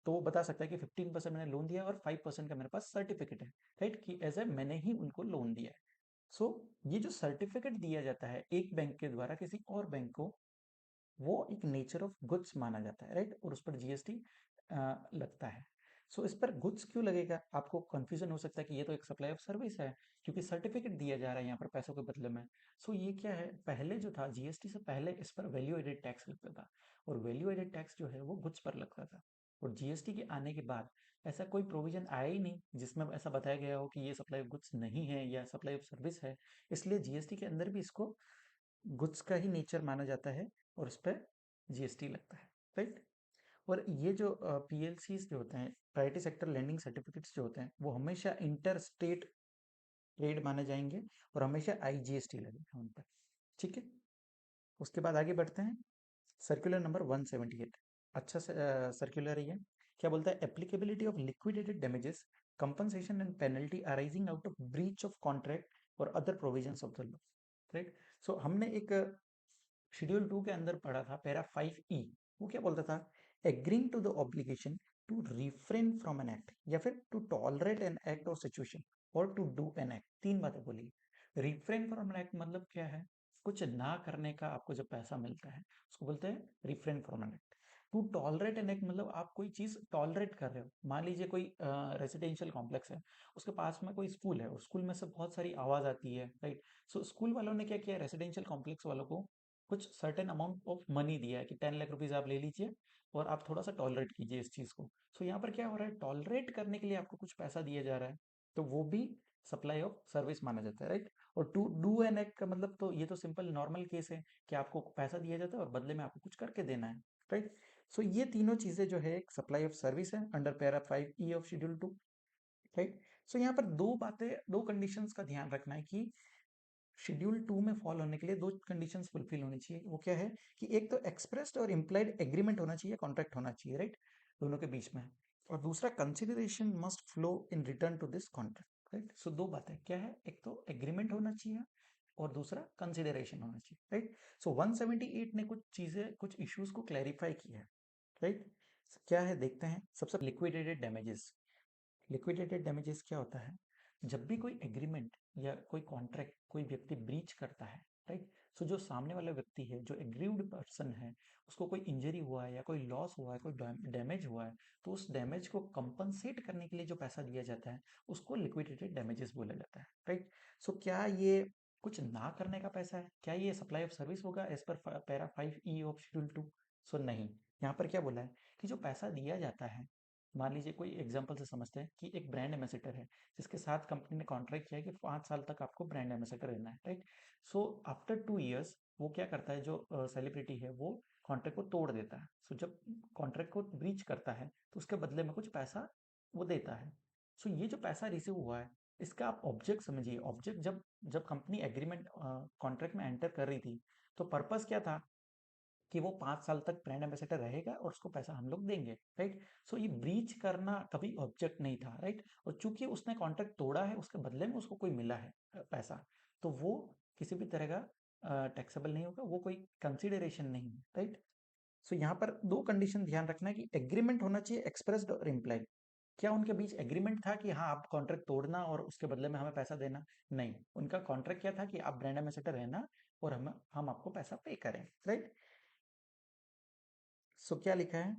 तो वो बता सकता है कि 15% मैंने लोन दिया है और 5% का मेरे पास सर्टिफिकेट है, राइट, कि एज ए मैंने ही उनको लोन दिया है। सो ये जो सर्टिफिकेट दिया जाता है एक बैंक के द्वारा किसी और बैंक को, वो एक नेचर ऑफ गुड्स माना जाता है, राइट, और उस पर जीएसटी लगता है। सो इस पर गुड्स क्यों लगेगा, आपको कंफ्यूजन हो सकता है कि ये तो एक सप्लाई ऑफ सर्विस है, क्योंकि सर्टिफिकेट दिया जा रहा है यहाँ पर पैसों के बदले में। सो ये क्या है, पहले जो था जीएसटी से पहले इस पर वैल्यू एडेड टैक्स लगता था, और वैल्यू एडेड टैक्स जो है वो गुड्स पर लगता था। और जीएसटी के आने के बाद ऐसा कोई प्रोविजन आया ही नहीं जिसमें ऐसा बताया गया हो कि ये सप्लाई ऑफ गुड्स नहीं है या सप्लाई ऑफ सर्विस है। इसलिए जीएसटी के अंदर भी इसको गुड्स का ही नेचर माना जाता है और उस पर जीएसटी लगता है, राइट। और ये जो पीएलसीज जो होते हैं, प्रायोरिटी सेक्टर लैंडिंग सर्टिफिकेट्स जो होते हैं, वो हमेशा इंटर स्टेट ट्रेड माने जाएंगे और हमेशा आईजीएसटी लगेगा उन पर, ठीक है। उसके बाद आगे बढ़ते हैं, सर्कुलर नंबर 178, अच्छा सर्कुलर है ये। क्या बोलता है, applicability of liquidated damages, compensation and penalty arising out of breach of contract और other provisions of the law, right. So हमने एक शेड्यूल 2 के अंदर पढ़ा था पैरा 5E, वो क्या बोलता था, agreeing to the obligation to refrain from an act या फिर टू टॉलरेट एन एक्ट और सिचुएशन और टू डू एन एक्ट, तीन बातें बोली। रिफ्रेन फ्रॉम एन एक्ट मतलब क्या है, कुछ ना करने का आपको जब पैसा मिलता है उसको बोलते हैं refrain from an act. To tolerate an act मतलब आप कोई चीज टॉलरेट कर रहे हो, मान लीजिए कोई रेसिडेंशियल कॉम्प्लेक्स है, उसके पास में कोई स्कूल है और स्कूल में से बहुत सारी आवाज आती है, राइट। सो स्कूल वालों ने क्या किया, रेसिडेंशियल कॉम्प्लेक्स वालों को कुछ सर्टेन अमाउंट ऑफ मनी दिया है कि 10 लाख रुपीज आप ले लीजिए और आप थोड़ा सा टॉलरेट कीजिए इस चीज को। सो यहाँ पर क्या हो रहा है, टॉलरेट करने के लिए आपको कुछ पैसा दिया जा रहा है, तो वो भी सप्लाई ऑफ सर्विस माना जाता है, राइट। और टू डू एन एक्ट का मतलब, तो ये तो सिंपल नॉर्मल केस है कि आपको पैसा दिया जाता है और बदले में आपको कुछ करके देना है, राइट। सो ये तीनों चीजें जो है एक सप्लाई ऑफ सर्विस है under para 5E of schedule 2, right. So यहाँ पर दो बातें, दो कंडीशंस का ध्यान रखना है कि शेड्यूल 2 में फॉल होने के लिए दो कंडीशंस फुलफिल होनी चाहिए। वो क्या है कि एक तो एक्सप्रेस्ड और इम्प्लाइड एग्रीमेंट होना चाहिए, कॉन्ट्रैक्ट होना चाहिए, राइट, दोनों के बीच में। और दूसरा, consideration must flow in return to this contract, right. So दो बातें क्या है, एक तो एग्रीमेंट होना चाहिए और दूसरा कंसिडरेशन होना चाहिए, राइट। सो 178 ने कुछ चीजें, कुछ इश्यूज को क्लैरिफाई किया है, राइट। क्या है देखते हैं। सबसे लिक्विडेटेड डैमेजेस, लिक्विडेटेड डैमेजेस क्या होता है, जब भी कोई एग्रीमेंट या कोई कॉन्ट्रैक्ट कोई व्यक्ति ब्रीच करता है, राइट। सो जो सामने वाला व्यक्ति है, जो एग्रीव्ड पर्सन है, उसको कोई इंजरी हुआ है या कोई लॉस हुआ है, कोई डैमेज हुआ है, तो उस डैमेज को कंपनसेट करने के लिए जो पैसा दिया जाता है उसको लिक्विडेटेड डैमेजेस बोला जाता है, राइट। सो क्या ये कुछ ना करने का पैसा है, क्या ये सप्लाई ऑफ सर्विस होगा एज पर para 5E of schedule 2? So नहीं, यहाँ पर क्या बोला है कि जो पैसा दिया जाता है, मान लीजिए कोई एग्जांपल से समझते हैं कि एक ब्रांड एम्बेसडर है जिसके साथ कंपनी ने कॉन्ट्रैक्ट किया है कि 5 साल तक आपको ब्रांड एम्बेसडर रहना है, राइट। सो आफ्टर 2 इयर्स वो क्या करता है, जो सेलिब्रिटी है वो कॉन्ट्रैक्ट को तोड़ देता है। सो जब कॉन्ट्रैक्ट को ब्रीच करता है तो उसके बदले में कुछ पैसा वो देता है। सो ये जो पैसा रिसीव हुआ है, इसका आप ऑब्जेक्ट समझिए। ऑब्जेक्ट, जब जब कंपनी एग्रीमेंट कॉन्ट्रैक्ट में एंटर कर रही थी, तो पर्पस क्या था कि वो 5 साल तक ब्रांड एम्बेसडर रहेगा और उसको पैसा हम लोग देंगे, राइट। सो ये ब्रीच करना कभी ऑब्जेक्ट नहीं था, राइट। और चूंकि उसने कॉन्ट्रैक्ट तोड़ा है, उसके बदले में उसको कोई मिला है पैसा, तो वो किसी भी तरह का टैक्सेबल नहीं होगा, वो कोई कंसिडरेशन नहीं है, राइट। सो यहाँ पर दो कंडीशन ध्यान रखना है कि एग्रीमेंट होना चाहिए एक्सप्रेस्ड और इम्प्लाइड। क्या उनके बीच एग्रीमेंट था कि हाँ आप कॉन्ट्रैक्ट तोड़ना और उसके बदले में हमें पैसा देना? नहीं, उनका कॉन्ट्रैक्ट क्या था कि आप ब्रांड एम्बेसडर रहना और हम आपको पैसा पे करें, राइट। सो क्या लिखा है,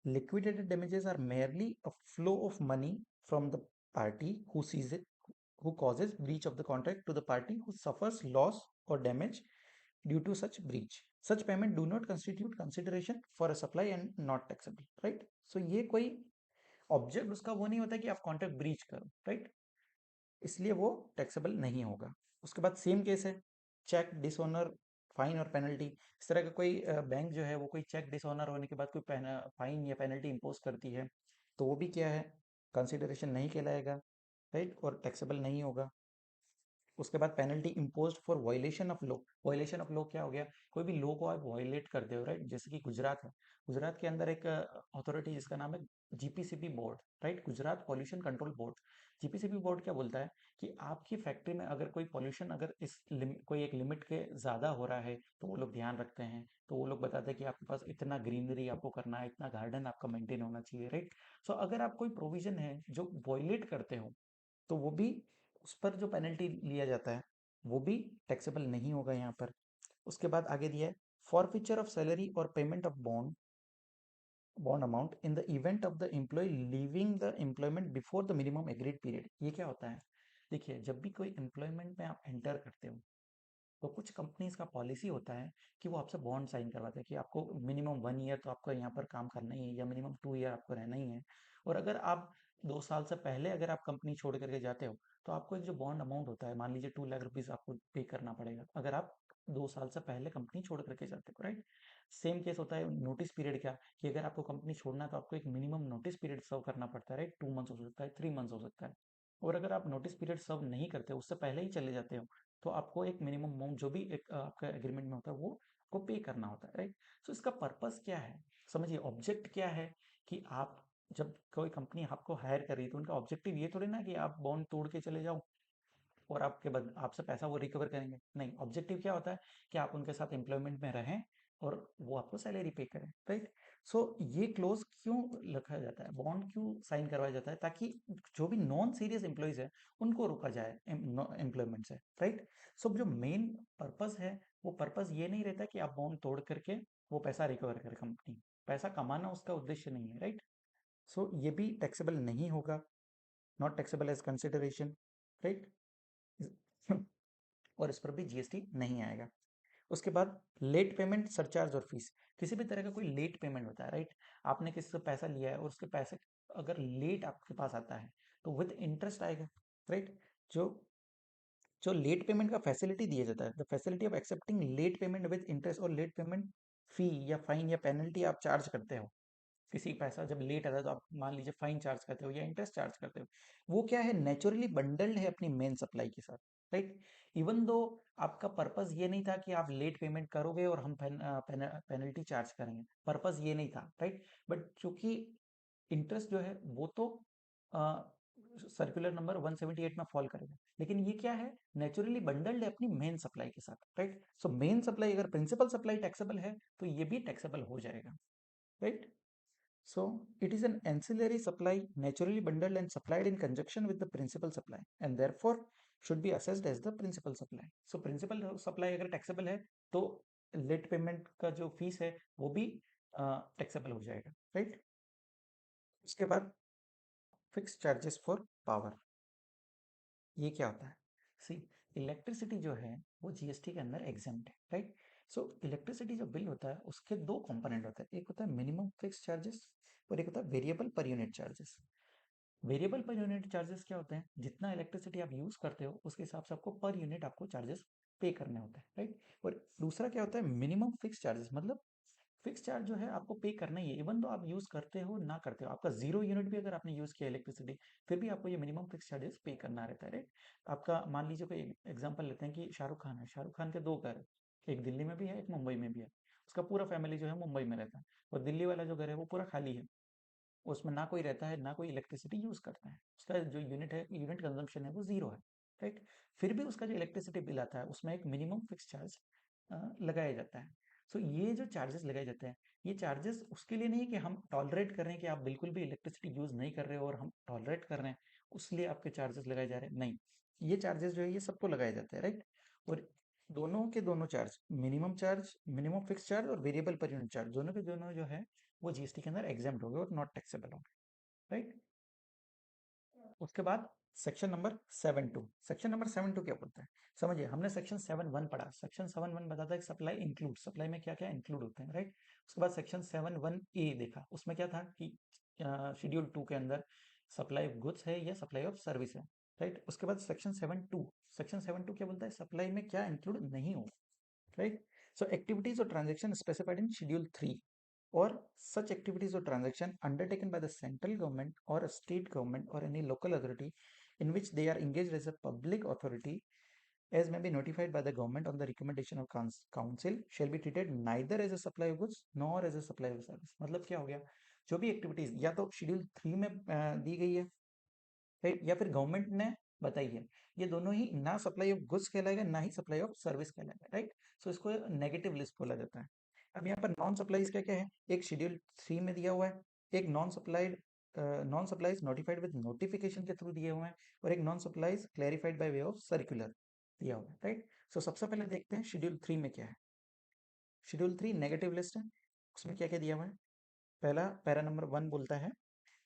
Liquidated damages are merely a flow of money from the party who sees it, who causes breach of the contract to the party who suffers loss or damage due to such breach. Such payment do not constitute consideration for a supply and not taxable, right? So ये कोई ऑब्जेक्ट उसका वो नहीं होता कि आप कॉन्ट्रैक्ट ब्रीच करो, राइट? इसलिए वो टैक्सेबल नहीं होगा। उसके बाद सेम केस है, चेक डिसऑनर, फाइन और पेनल्टी। इस तरह का कोई बैंक जो है वो कोई चेक डिसऑनर होने के बाद कोई फाइन या पेनल्टी इम्पोज करती है, तो वो भी क्या है, कंसिडरेशन नहीं कहलाएगा, राइट, और टैक्सेबल नहीं होगा। उसके बाद penalty imposed for violation of law. Violation of law क्या हो गया, कोई भी लॉ को आप वायलेट करते हो, राइट? जैसे कि गुजरात है, गुजरात के अंदर एक अथॉरिटी जिसका नाम है GPCB board, right, Gujarat pollution control board. GPCB board क्या बोलता है कि आपकी फैक्ट्री में अगर कोई पॉल्यूशन अगर कोई एक लिमिट के ज़्यादा हो रहा है, तो वो लोग ध्यान रखते हैं, तो वो लोग बताते हैं कि आपके पास इतना ग्रीनरी आपको करना है, इतना गार्डन आपका मेंटेन होना चाहिए, राइट? सो अगर आप कोई प्रोविजन है जो वॉयलेट करते हो, तो वो भी, उस पर जो पेनल्टी लिया जाता है वो भी टैक्सेबल नहीं होगा यहाँ पर। उसके बाद आगे दिया है फॉरफीचर ऑफ सैलरी और payment of bond amount in the event of the employ leaving the employment before the minimum agreed period. ये क्या होता है, देखिए जब भी कोई एम्प्लॉयमेंट में आप एंटर करते हो, तो कुछ कंपनीज का पॉलिसी होता है कि वो आपसे बॉन्ड साइन करवाते हैं कि आपको मिनिमम 1 ईयर तो आपको यहाँ पर काम करना ही है, या मिनिमम 2 ईयर आपको रहना ही है। और अगर आप 2 साल से पहले अगर आप कंपनी छोड़ करके जाते हो, तो आपको एक जो बॉन्ड अमाउंट होता है, मान लीजिए 2 लाख रुपीज़ आपको पे करना पड़ेगा अगर आप 2 साल से पहले कंपनी छोड़ करके जाते हो, राइट? सेम केस होता है नोटिस पीरियड का, कि अगर आपको कंपनी छोड़ना है तो आपको एक मिनिमम नोटिस पीरियड सर्व करना पड़ता है, राइट? 2 मंथ्स हो सकता है, 3 मंथ्स हो सकता है। और अगर आप नोटिस पीरियड सर्व नहीं करते, उससे पहले ही चले जाते हो, तो आपको एक मिनिमम अमाउंट जो भी एक आपका एग्रीमेंट में होता है वो आपको पे करना होता है, राइट? सो इसका पर्पस क्या है, समझिए ऑब्जेक्ट क्या है, कि आप जब कोई कंपनी आपको हायर कर रही है, तो उनका ऑब्जेक्टिव ये थोड़ी ना कि आप बॉन्ड तोड़ के चले जाओ और आपके बाद आपसे पैसा वो रिकवर करेंगे। नहीं, ऑब्जेक्टिव क्या होता है कि आप उनके साथ एम्प्लॉयमेंट में रहें और वो आपको सैलरी पे करें, राइट? सो ये क्लोज क्यों रखा जाता है, बॉन्ड क्यों साइन करवाया जाता है, ताकि जो भी नॉन सीरियस एम्प्लॉयज है उनको रोका जाए एम्प्लॉयमेंट से, राइट? सो जो मेन पर्पस है, वो पर्पस ये नहीं रहता कि आप बॉन्ड तोड़ करके वो पैसा रिकवर करे कंपनी, पैसा कमाना उसका उद्देश्य नहीं है, राइट? सो ये भी टैक्सेबल नहीं होगा, not taxable as consideration, right? और इस पर भी जीएसटी नहीं आएगा। उसके बाद लेट पेमेंट, सरचार्ज और फीस। किसी भी तरह का कोई लेट पेमेंट होता है, राइट? आपने किसी से पैसा लिया है और उसके पैसे अगर लेट आपके पास आता है, तो विद इंटरेस्ट आएगा, राइट? जो जो लेट पेमेंट का फैसिलिटी दिया जाता है, the facility of accepting late payment with interest, और लेट पेमेंट फी या फाइन या पेनल्टी आप चार्ज करते हो, किसी पैसा जब लेट आता है तो आप मान लीजिए फाइन चार्ज करते हो या इंटरेस्ट चार्ज करते हो, वो क्या है, नेचुरली बंडल्ड है अपनी मेन सप्लाई के साथ, राइट? इवन दो आपका पर्पस ये नहीं था कि आप लेट पेमेंट करोगे और हम पेनल्टी चार्ज करेंगे, पर्पस ये नहीं था, राइट? बट चूंकि इंटरेस्ट जो है वो तो सर्कुलर नंबर 178 में फॉल करेगा, लेकिन ये क्या है, नेचुरली बंडल्ड है अपनी मेन सप्लाई के साथ, राइट? सो मेन सप्लाई अगर प्रिंसिपल सप्लाई टैक्सेबल है, तो ये भी टैक्सेबल हो जाएगा, right? So it is an ancillary supply naturally bundled and supplied in conjunction with the principal supply and therefore should be assessed as the principal supply. So principal supply अगर taxable है, तो late payment का जो फीस है वो भी taxable हो जाएगा, right? उसके बाद fixed charges for power, ये क्या होता है? सी, इलेक्ट्रिसिटी जो है वो जीएसटी के अंदर एग्जेम्प्ट है, राइट? सो इलेक्ट्रिसिटी जो बिल होता है उसके दो कंपोनेंट होते हैं, एक होता है मिनिमम फिक्स चार्जेस और एक होता है variable per unit charges. Variable per unit charges क्या होते हैं, जितना इलेक्ट्रिसिटी आप यूज करते हो उसके हिसाब से आपको पर यूनिट आपको चार्जेस पे करने होते हैं, राइट? और दूसरा क्या होता है, मिनिमम फिक्स चार्जेस, मतलब फिक्स चार्ज जो है आपको पे करना ही है, इवन तो आप यूज करते हो ना करते हो, आपका 0 यूनिट भी अगर आपने यूज किया इलेक्ट्रिसिटी, फिर भी आपको ये मिनिमम फिक्स चार्जेस पे करना रहता है, राइट? आपका मान लीजिए कोई एग्जांपल लेते हैं कि शाहरुख खान है, शाहरुख खान के 2 घर है, एक दिल्ली में भी है एक मुंबई में भी है। उसका पूरा फैमिली जो है मुंबई में रहता है, और दिल्ली वाला जो घर है वो पूरा खाली है, उसमें ना कोई रहता है ना कोई इलेक्ट्रिसिटी यूज करता है, उसका जो यूनिट है, यूनिट कंजम्पशन है वो 0 है, राइट? फिर भी उसका जो इलेक्ट्रिसिटी बिल आता है उसमें एक मिनिमम फिक्स चार्ज लगाया जाता है। सो ये जो चार्जेस लगाए जाते हैं, ये चार्जेस उसके लिए नहीं है कि हम टॉलरेट कर रहे हैं कि आप बिल्कुल भी इलेक्ट्रिसिटी यूज नहीं कर रहे हो और हम टॉलरेट कर रहे हैं उसलिए आपके चार्जेस लगाए जा रहे हैं, नहीं। ये चार्जेस जो है ये सबको लगाए जाते हैं, राइट? और दोनों के दोनों चार्ज, मिनिमम फिक्स चार्ज और वेरिएबल पर यूनिट चार्ज, दोनों के दोनों जो है वो जीएसटी के अंदर एग्जाम्प्ट होंगे और नॉट टैक्सेबल होंगे, राइट। उसके बाद सेक्शन नंबर 7(2). सेक्शन नंबर 7(2) क्या बोलता है, समझिए। हमने सेक्शन 7(1) पढ़ा। सेक्शन 7(1) बताता है कि सप्लाई इंक्लूड, सप्लाई में क्या क्या इंक्लूड होते हैं, राइट। उसके बाद सेक्शन 7(1)(a) देखा, उसमें क्या था कि शेड्यूल 2 के अंदर सप्लाई ऑफ गुड्स है या सप्लाई ऑफ सर्विस है, राइट। उसके बाद सेक्शन 7(2), सेक्शन 7(2) क्या बोलता है, सप्लाई में क्या इंक्लूड नहीं होगा, right? So activities or transaction specified in Schedule 3 or such activities or transaction undertaken by the central government or a state government or any local authority in which they are engaged as a public authority as may be notified by the government on the recommendation of council shall be treated neither as a supply of goods nor as a supply of service। मतलब क्या हो गया, जो भी एक्टिविटीज या तो शेड्यूल 3 में दी गई है, राइट, या फिर गवर्नमेंट ने बताई है, ये दोनों ही ना सप्लाई ऑफ गुड्स कहलाएगा ना ही सप्लाई ऑफ सर्विस कहलाएगा, राइट। सो इसको नेगेटिव लिस्ट बोला जाता है। अब यहाँ पर नॉन सप्लाईज क्या क्या है, एक शेड्यूल 3 में दिया हुआ है, एक non supplies notified with notification के थ्रू दिए हुए हैं, और एक non supplies clarified bye way of circular दिया हुआ है, राइट। सो सबसे पहले देखते हैं शेड्यूल 3 में क्या है। शेड्यूल 3 नेगेटिव लिस्ट है, उसमें क्या क्या दिया हुआ है। पहला पैरा नंबर 1 बोलता है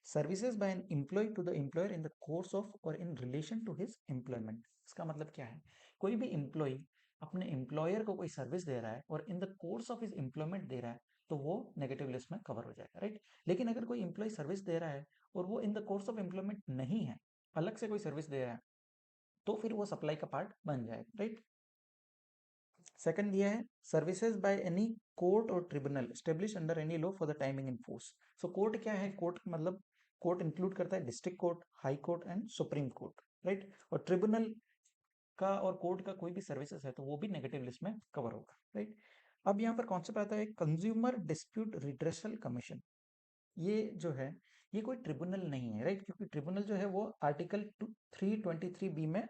services by an employ to the employer in the course of और in relation to his employment. इसका मतलब क्या है, कोई भी एम्प्लॉय अपने एम्प्लॉयर को कोई सर्विस दे रहा है और in the course of his employment दे रहा है, तो वो नेगेटिव लिस्ट में कवर हो जाएगा, राइट। लेकिन अगर कोई एम्प्लॉय सर्विस दे रहा है और वो इन द कोर्स ऑफ एम्प्लॉयमेंट नहीं है, अलग से कोई सर्विस दे रहा है, तो फिर वो सप्लाई का पार्ट बन जाएगा, राइट। सेकंड दिया है सर्विसेज बाय एनी कोर्ट और tribunal establish under any law for the timing in force. So court क्या है, कोर्ट मतलब कोर्ट इंक्लूड करता है district court, high court and supreme court, right. और ट्रिब्यूनल का और कोर्ट का कोई भी सर्विसेज है तो वो भी नेगेटिव लिस्ट में कवर होगा, राइट। अब यहाँ पर कॉन्सेप्ट आता है कंज्यूमर डिस्प्यूट रिड्रेसल कमीशन। ये जो है ये कोई ट्रिब्यूनल नहीं है, राइट, क्योंकि ट्रिब्यूनल जो है वो आर्टिकल 323 बी में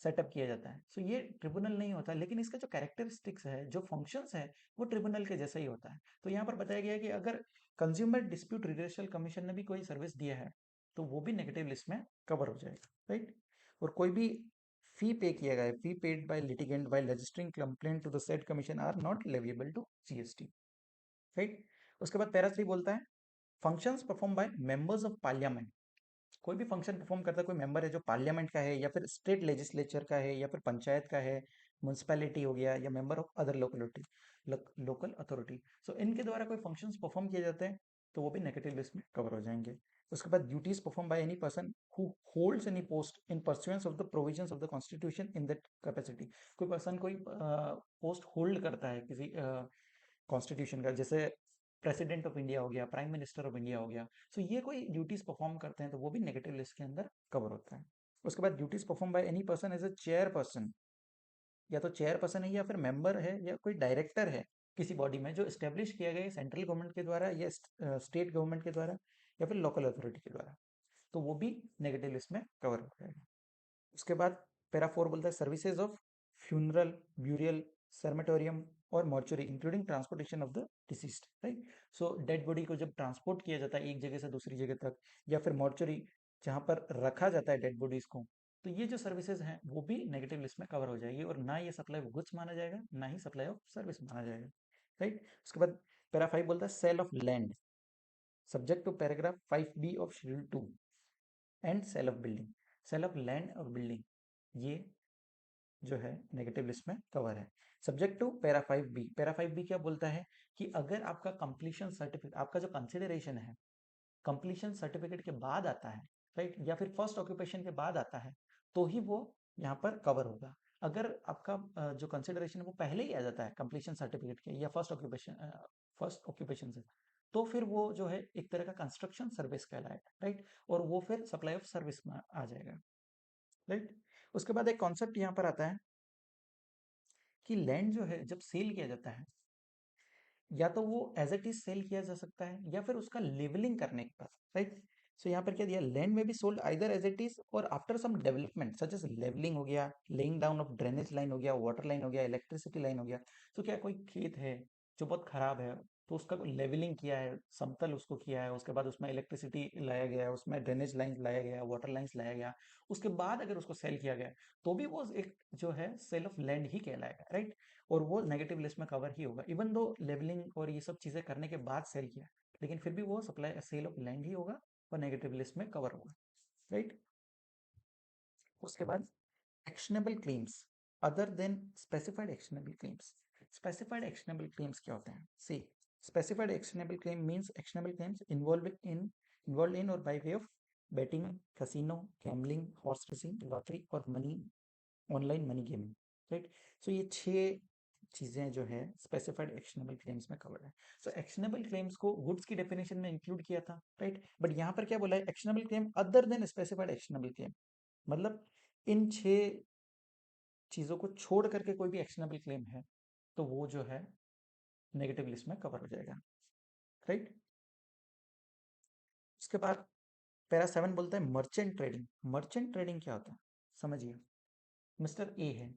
सेटअप किया जाता है। सो ये ट्रिब्यूनल नहीं होता, लेकिन इसका जो कैरेक्टरिस्टिक्स है, जो फंक्शंस है, वो ट्रिब्यूनल के जैसा ही होता है। तो यहाँ पर बताया गया है कि अगर कंज्यूमर डिस्प्यूट रिड्रेसल कमीशन ने भी कोई सर्विस दिया है तो वो भी नेगेटिव लिस्ट में कवर हो जाएगा, राइट। और कोई भी फी पे किया गया है, fee paid by litigant by registering complaint to the said commission are not leviable to GST, right. उसके बाद पैरा 3 बोलता है functions perform by members of parliament. कोई भी फंक्शन परफॉर्म करता है कोई मेंबर है जो पार्लियामेंट का है या फिर स्टेट लेजिस्लेचर का है या फिर पंचायत का है, म्यूनसिपैलिटी हो गया, या member of other locality local authority. So इनके द्वारा कोई फंक्शंस परफॉर्म किए जाते हैं तो वो भी नेगेटिव लिस्ट में कवर हो जाएंगे। उसके बाद duties perform by any person who holds any post in परस्यूएंस of the provisions of the constitution in that capacity. कोई पर्सन कोई पोस्ट होल्ड करता है किसी कॉन्स्टिट्यूशन का, जैसे प्रेसिडेंट ऑफ इंडिया हो गया, प्राइम मिनिस्टर ऑफ इंडिया हो गया। सो ये कोई ड्यूटीज परफॉर्म करते हैं तो वो भी नेगेटिव लिस्ट के अंदर कवर होता है। उसके बाद duties perform by any person as a chair person, या तो चेयर पर्सन है या फिर मेंबर है या कोई डायरेक्टर है किसी बॉडी में जो स्टेब्लिश किया गया है सेंट्रल गवर्नमेंट के द्वारा या स्टेट गवर्नमेंट के द्वारा या फिर लोकल अथॉरिटी के द्वारा, तो वो भी नेगेटिव लिस्ट में कवर हो जाएगा। उसके बाद पैरा 4 बोलता है सर्विसेज ऑफ फ्यूनरल, ब्यूरियल, सर्मेटोरियम और mortuary including transportation of the deceased, right. So dead body को जब ट्रांसपोर्ट किया जाता है एक जगह से दूसरी जगह तक, या फिर मॉर्चुरी जहाँ पर रखा जाता है डेड बॉडीज को, तो ये जो सर्विसेज हैं वो भी नेगेटिव लिस्ट में कवर हो जाएगी, और ना ये सप्लाई ऑफ गुड्स माना जाएगा ना ही सप्लाई ऑफ सर्विस माना जाएगा, राइट। उसके बाद पैरा 5 बोलता है sale of land subject to paragraph 5(b) of schedule 2 and sale of building. Sale of land और बिल्डिंग ये जो है नेगेटिव लिस्ट में कवर है, subject to para 5(b). Para 5(b) क्या बोलता है कि अगर आपका कंप्लीशन सर्टिफिकेट, आपका जो कंसिडरेशन है कंप्लीशन सर्टिफिकेट के बाद आता है, राइट, या फिर फर्स्ट ऑक्यूपेशन के बाद आता है, तो ही वो यहाँ पर कवर होगा। अगर आपका जो कंसिडरेशन है वो पहले ही आ जाता है कंप्लीशन सर्टिफिकेट के या फर्स्ट ऑक्यूपेशन से, तो फिर वो जो है एक तरह का कंस्ट्रक्शन सर्विस कहलाएगा, राइट, और वो फिर सप्लाई ऑफ सर्विस में आ जाएगा, राइट। उसके बाद एक कॉन्सेप्ट यहाँ पर आता है कि लैंड जो है जब सेल किया जाता है, या तो वो एज इट इज सेल किया जा सकता है या फिर उसका लेवलिंग करने के बाद, राइट। सो यहाँ पर क्या दिया, लैंड में भी sold either as it is और after some development such as levelling हो गया, laying down of drainage line हो गया, वाटर लाइन हो गया, इलेक्ट्रिसिटी लाइन हो गया। तो क्या कोई खेत है जो बहुत खराब है, तो उसका लेवलिंग किया है, समतल उसको किया है, उसके बाद उसमें इलेक्ट्रिसिटी लाया गया, उसमें ड्रेनेज लाइन लाया गया, वाटर लाइन्स लाया गया, उसके बाद अगर उसको सेल किया गया तो भी वो एक जो है सेल ऑफ लैंड ही कहलाएगा, राइट। और वो नेगेटिव लिस्ट में कवर ही होगा इवन दो लेवलिंग और ये सब चीजें करने के बाद सेल किया है, लेकिन फिर भी वो सप्लाई सेल ऑफ लैंड ही होगा और नेगेटिव लिस्ट में कवर होगा, राइट। उसके बाद actionable claims other than specified actionable claims. Specified actionable claims क्या होते हैं? See, specified actionable claim means actionable claims involve in or by way of betting, casino, gambling, horse racing, lottery और money, online money gaming, right. So ये 6 चीजें जो है स्पेसिफाइड एक्शनेबल क्लेम्स में कवर्ड है। सो एक्शनेबल क्लेम्स को गुड्स की डेफिनेशन में इंक्लूड किया था, राइट। बट यहाँ पर क्या बोला है? Actionable claim other than specified actionable claim, मतलब इन 6 चीजों को छोड़ करके कोई भी एक्शनेबल क्लेम है तो वो जो है नेगेटिव लिस्ट में कवर हो जाएगा, राइट। उसके बाद पैरा 7 बोलता है मर्चेंट ट्रेडिंग। मर्चेंट ट्रेडिंग क्या होता है समझिए। मिस्टर ए है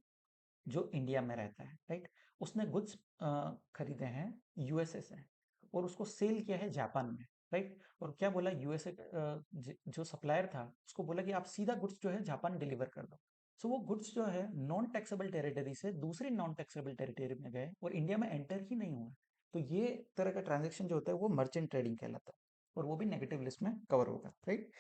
जो इंडिया में रहता है, राइट। उसने गुड्स खरीदे हैं यूएसए से और उसको सेल किया है जापान में, राइट। और क्या बोला यूएसए जो सप्लायर था उसको बोला कि आप सीधा गुड्स जो है जापान डिलीवर कर दो। सो वो गुड्स जो है नॉन टैक्सेबल टेरिटरी से दूसरी नॉन टैक्सेबल टेरिटरी में गए और इंडिया में एंटर ही नहीं हुआ। तो ये तरह का ट्रांजेक्शन जो होता है वो मर्चेंट ट्रेडिंग कहलाता है और वो भी नेगेटिव लिस्ट में कवर होगा, right.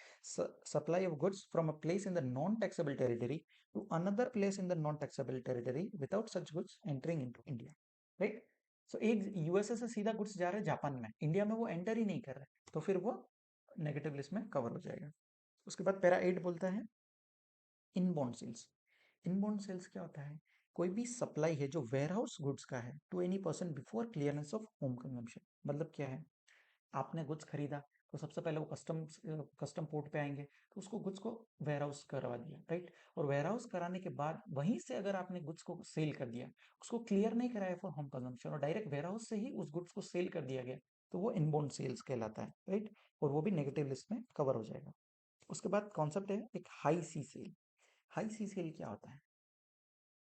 Supply of goods from a place in the non taxable territory to another place in the non-taxable territory without such goods entering into India, right? So एक यूएसए से सीधा गुड्स जा रहे हैं जापान में, इंडिया में वो एंटर ही नहीं कर रहे, तो फिर वो नेगेटिव लिस्ट में कवर हो जाएगा। उसके बाद पैरा 8 बोलता है इनबाउंड सेल्स। इनबाउंड सेल्स क्या होता है? कोई भी सप्लाई है जो वेयरहाउस गुड्स का है to any person before clearance of home consumption. मतलब क्या है? आपने गुड्स खरीदा तो सबसे पहले वो कस्टम पोर्ट पे आएंगे तो उसको गुड्स को वेयरहाउस करवा दिया, राइट। और वेयरहाउस कराने के बाद वहीं से अगर आपने गुड्स को सेल कर दिया, उसको क्लियर नहीं कराया फॉर होम कंजम्पशन और डायरेक्ट वेयरहाउस से ही उस गुड्स को सेल कर दिया गया, तो वो इनबाउंड सेल्स कहलाता है, राइट। और वो भी नेगेटिव लिस्ट में कवर हो जाएगा। उसके बाद कॉन्सेप्ट है एक हाई सी सेल। हाई सी सेल क्या होता है?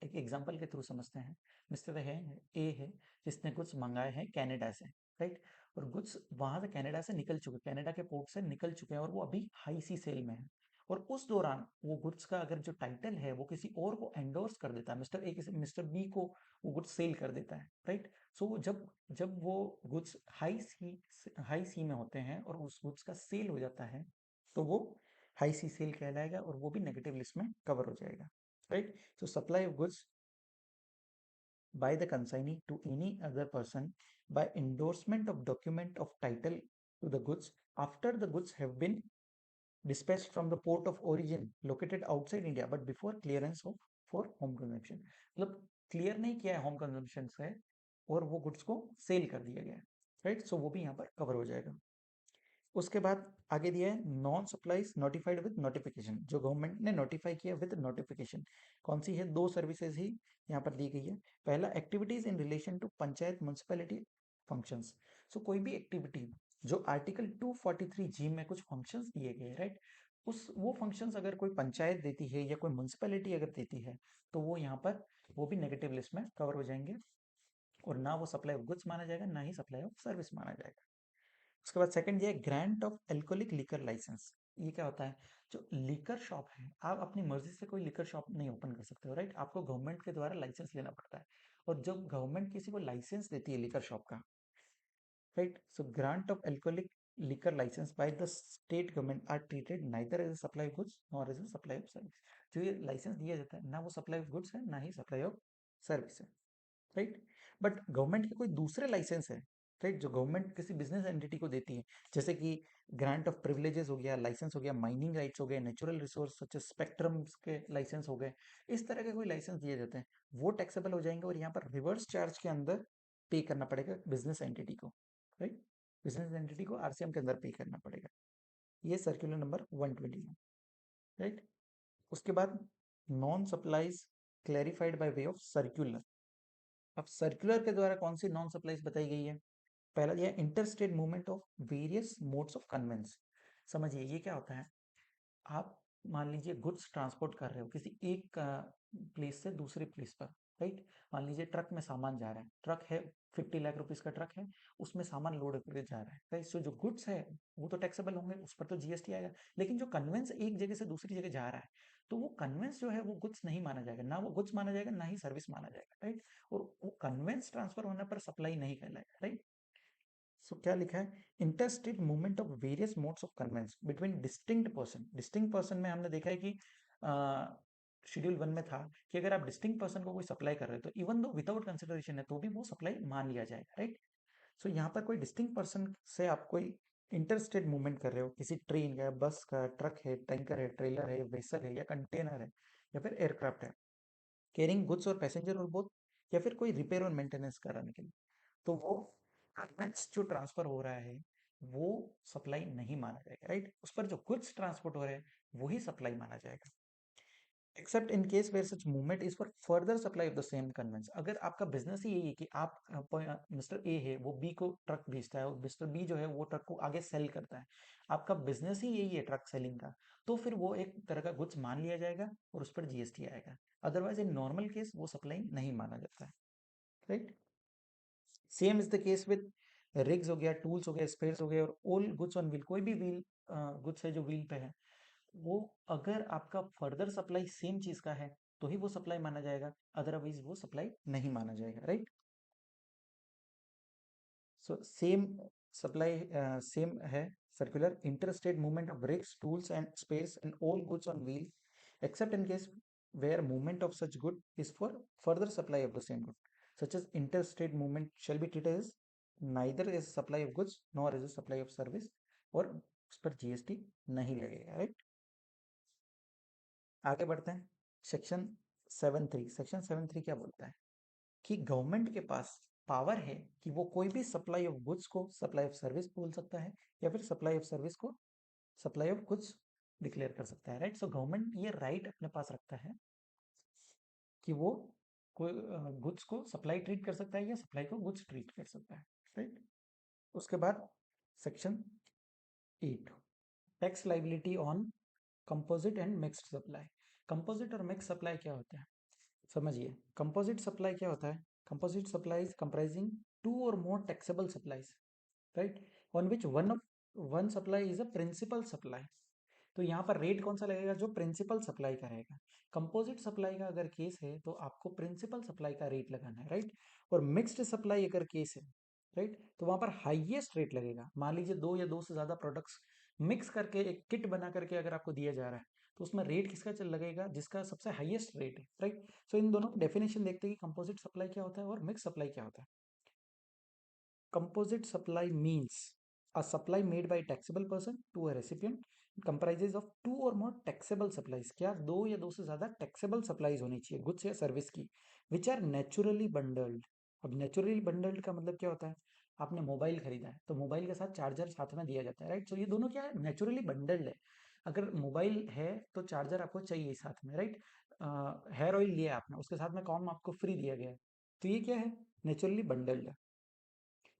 एक एग्जांपल के थ्रू समझते हैं। मिस्टर है ए है जिसने गुड्स मंगाए हैं कनाडा से, राइट। और गुड्स वहां से कनाडा से निकल चुके, कनाडा के पोर्ट से निकल चुके हैं और वो अभी हाई सी सेल में है। और उस दौरान वो गुड्स का अगर जो टाइटल है वो किसी और को एंडोर्स कर देता है, मिस्टर ए किसी मिस्टर बी को वो गुड्स सेल कर देता है, राइट। सो जब जब वो गुड्स हाई सी में होते हैं और उस गुड्स का सेल हो जाता है तो वो हाई सी सेल कहलाएगा और वो भी नेगेटिव लिस्ट में कवर हो जाएगा, right? So supply of goods by the consignee to any other person by endorsement of document of title to the goods after the goods have been dispatched from the port of origin located outside India but before clearance of for home consumption। मतलब क्लियर नहीं किया है होम कंजम्पशन से और वो गुड्स को सेल कर दिया गया है, राइट। सो वो भी यहाँ पर कवर हो जाएगा। उसके बाद आगे दिया है non supplies notified with notification, जो गवर्नमेंट ने नोटिफाई किया विद नोटिफिकेशन। कौन सी है? 2 सर्विसेज ही यहाँ पर दी गई है। पहला activities in relation to panchayat municipality functions. So कोई भी एक्टिविटी जो आर्टिकल 243 जी में कुछ फंक्शंस दिए गए, राइट, उस वो फंक्शंस अगर कोई पंचायत देती है या कोई म्युनिसिपैलिटी अगर देती है तो वो यहाँ पर वो भी नेगेटिव लिस्ट में कवर हो जाएंगे और ना वो सप्लाई ऑफ गुड्स माना जाएगा ना ही सप्लाई ऑफ सर्विस माना जाएगा। उसके बाद सेकंड ये grant of alcoholic liquor licence. ये क्या होता है? जो लिकर शॉप है, आप अपनी मर्जी से कोई लिकर शॉप नहीं ओपन कर सकते हो, राइट। आपको गवर्नमेंट के द्वारा लाइसेंस लेना पड़ता है और जब गवर्नमेंट किसी को लाइसेंस देती है लिकर शॉप का, right, so grant of alcoholic liquor licence by the state government are treated neither as a supply of goods nor as a supply of service. जो ये लाइसेंस दिया जाता है ना वो सप्लाई ऑफ गुड्स है ना ही सप्लाई ऑफ सर्विस है, राइट। बट गवर्नमेंट के कोई दूसरे लाइसेंस है, राइट, जो गवर्नमेंट किसी बिजनेस एंटिटी को देती है, जैसे कि ग्रांट ऑफ प्रिविलेजेस हो गया, लाइसेंस हो गया, माइनिंग राइट्स हो गए, नेचुरल रिसोर्स सच स्पेक्ट्रम के लाइसेंस हो गए, इस तरह के कोई लाइसेंस दिए जाते हैं वो टैक्सेबल हो जाएंगे और यहाँ पर रिवर्स चार्ज के अंदर पे करना पड़ेगा बिजनेस एंटिटी को, राइट। बिजनेस एंटिटी को आरसीएम के अंदर पे करना पड़ेगा। ये सर्कुलर नंबर 121, राइट। उसके बाद non supplies clarified bye way of circular. अब सर्कुलर के द्वारा कौन सी नॉन सप्लाईज बताई गई है? पहला दिया inter state movement of various modes of conveyance. समझिए ये क्या होता है? आप मान लीजिए गुड्स ट्रांसपोर्ट कर रहे हो किसी एक प्लेस से दूसरे प्लेस पर, राइट। मान लीजिए ट्रक में सामान जा रहा है, ट्रक है 50 लाख रुपीज का ट्रक है, उसमें सामान लोड करके जा रहा है, राइट। सो जो गुड्स है वो तो टैक्सेबल होंगे, उस पर तो जीएसटी आएगा। लेकिन जो कन्वेंस एक जगह से दूसरी जगह जा रहा है तो वो कन्वेंस जो है वो गुड्स नहीं माना जाएगा, ना वो गुड्स माना जाएगा ना ही सर्विस माना जाएगा, राइट। और वो कन्वेंस ट्रांसफर होने पर सप्लाई नहीं कहलाएगा, राइट। सो क्या लिखा है, interstate movement of various modes of conveyance between distinct person. Distinct person में हमने देखा है कि शेड्यूल 1 में था कि अगर आप डिस्टिंक्ट पर्सन को कोई सप्लाई कर रहे हो तो इवन दो विदाउट कंसिडरेशन है तो भी वो सप्लाई मान लिया जाएगा, राइट। सो यहाँ पर कोई डिस्टिंक्ट पर्सन से आप कोई इंटरस्टेट मूवमेंट कर रहे हो, किसी ट्रेन का, बस का, ट्रक है, टैंकर है, ट्रेलर है, वेसल है, या कंटेनर है, या फिर एयरक्राफ्ट है, कैरिंग गुड्स और पैसेंजर और बोथ, या फिर कोई रिपेयर और मेंटेनेंस कराने के लिए, तो वो गुड्स जो ट्रांसफर हो रहा है वो सप्लाई नहीं माना जाएगा, राइट। उस पर जो गुड्स ट्रांसपोर्ट हो रहे हैं वही सप्लाई माना जाएगा, except in case where such movement is for further supply of the same conveyance. अगर आपका बिजनेस ही यही है कि आप मिस्टर ए है वो बी को ट्रक भेजता है और मिस्टर बी जो है वो ट्रक को आगे सेल करता है, आपका बिजनेस ही यही है ट्रक सेलिंग का, तो फिर वो एक तरह का गुड्स मान लिया जाएगा और उस पर जीएसटी आएगा। अदरवाइज इन नॉर्मल केस वो सप्लाई नहीं माना जाता है, right. Same is the case with rigs हो गया, टूल्स हो गया, स्पेयर्स हो गया, और ऑल गुड्स ऑन व्हील, कोई भी व्हील गुड्स है जो व्हील पे है, वो अगर आपका फर्दर सप्लाई सेम चीज का है तो ही वो सप्लाई माना जाएगा, अदरवाइज वो सप्लाई नहीं माना जाएगा, right. So same supply same है, circular interstate movement of brakes, tools and spares and all goods on wheel, except in case where movement of such good is for further supply of the same good, such as interstate movement shall be treated as neither as supply of goods nor as a supply of service, और उस पर जीएसटी नहीं लगेगा, राइट। आगे बढ़ते हैं, सेक्शन 7(3). सेक्शन 7(3) क्या बोलता है कि गवर्नमेंट के पास पावर है कि वो कोई भी सप्लाई ऑफ गुड्स को सप्लाई ऑफ सर्विस बोल सकता है, या फिर सप्लाई ऑफ सर्विस को सप्लाई ऑफ गुड्स डिक्लेयर कर सकता है, राइट। सो गवर्नमेंट ये राइट अपने पास रखता है कि वो कोई गुड्स को सप्लाई ट्रीट कर सकता है या सप्लाई को गुड्स ट्रीट कर सकता है, राइट। उसके बाद section 8, tax liability on composite and mixed supply. Composite और मिक्स सप्लाई क्या होता है, समझिए। कंपोजिट सप्लाई क्या होता है, composite supplies comprising two or more taxable supplies, right, on which one supply is a principal supply. तो यहाँ पर रेट कौन सा लगेगा, जो प्रिंसिपल सप्लाई का रहेगा। कंपोजिट सप्लाई का अगर केस है तो आपको प्रिंसिपल सप्लाई का रेट लगाना है, राइट। और मिक्स्ड सप्लाई अगर केस है, राइट, तो वहां पर हाईएस्ट रेट लगेगा। मान लीजिए दो या दो से ज्यादा प्रोडक्ट्स मिक्स करके एक किट बना करके अगर आपको दिया जा रहा है तो उसमें रेट किसका चल लगेगा, जिसका सबसे हाईएस्ट रेट है, राइट। सो इन दोनों की डेफिनेशन देखते हैं कि कंपोजिट सप्लाई क्या होता है और मिक्स सप्लाई क्या होता है। Composite supply means a supply made by a taxable person to a recipient comprises of two or more taxable supplies। क्या दो या दो से ज्यादा taxable supplies होनी चाहिए गुड्स या सर्विस की, which are naturally bundled। अब naturally bundled का मतलब क्या होता है, आपने मोबाइल खरीदा है तो मोबाइल के साथ चार्जर साथ में दिया जाता है, राइट। सो ये दोनों क्या है, नेचुरली बंडल्ड है। अगर मोबाइल है तो चार्जर आपको चाहिए साथ में, राइट। हेयर ऑयल लिया आपने, उसके साथ में कॉम आपको फ्री दिया गया है, तो ये क्या है, नेचुरली बंडल्ड है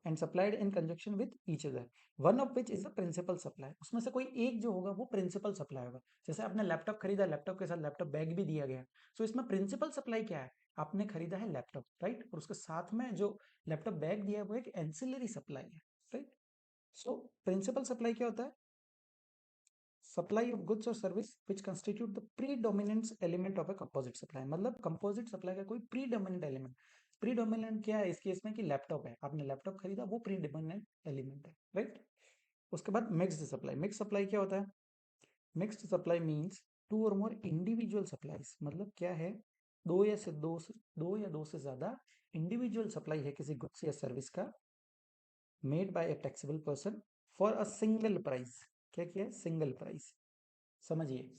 and supplied in conjunction with each other, one of which is the principal supply. उसमें से कोई एक जो होगा वो प्रिंसिपल सप्लाई होगा। जैसे आपने लैपटॉप खरीदा, लैपटॉप के साथ लैपटॉप बैग भी दिया गया, सो इसमें प्रिंसिपल सप्लाई क्या है, आपने खरीदा है लैपटॉप, राइट, और उसके साथ में जो लैपटॉप बैग दिया है वो एक एंसिलरी सप्लाई है, राइट। सो प्रिंसिपल सप्लाई क्या होता है, सप्लाई ऑफ गुड्स और service which constitute the predominant element of a composite supply. मतलब कंपोजिट सप्लाई का कोई प्रीडोमिनेंट एलिमेंट। प्रीडोमिनेंट क्या है इस केस में कि लैपटॉप है, आपने लैपटॉप खरीदा, वो प्रीडोमिनेंट एलिमेंट है, राइट। उसके बाद मिक्स्ड सप्लाई। मिक्स सप्लाई क्या होता है, mixed supply means to or more individual supplies. मतलब क्या है, दो या दो से ज्यादा इंडिविजुअल सप्लाई है किसी गुड्स या सर्विस का, made by a taxable person for a single price. क्या किया है, सिंगल प्राइस। समझिए,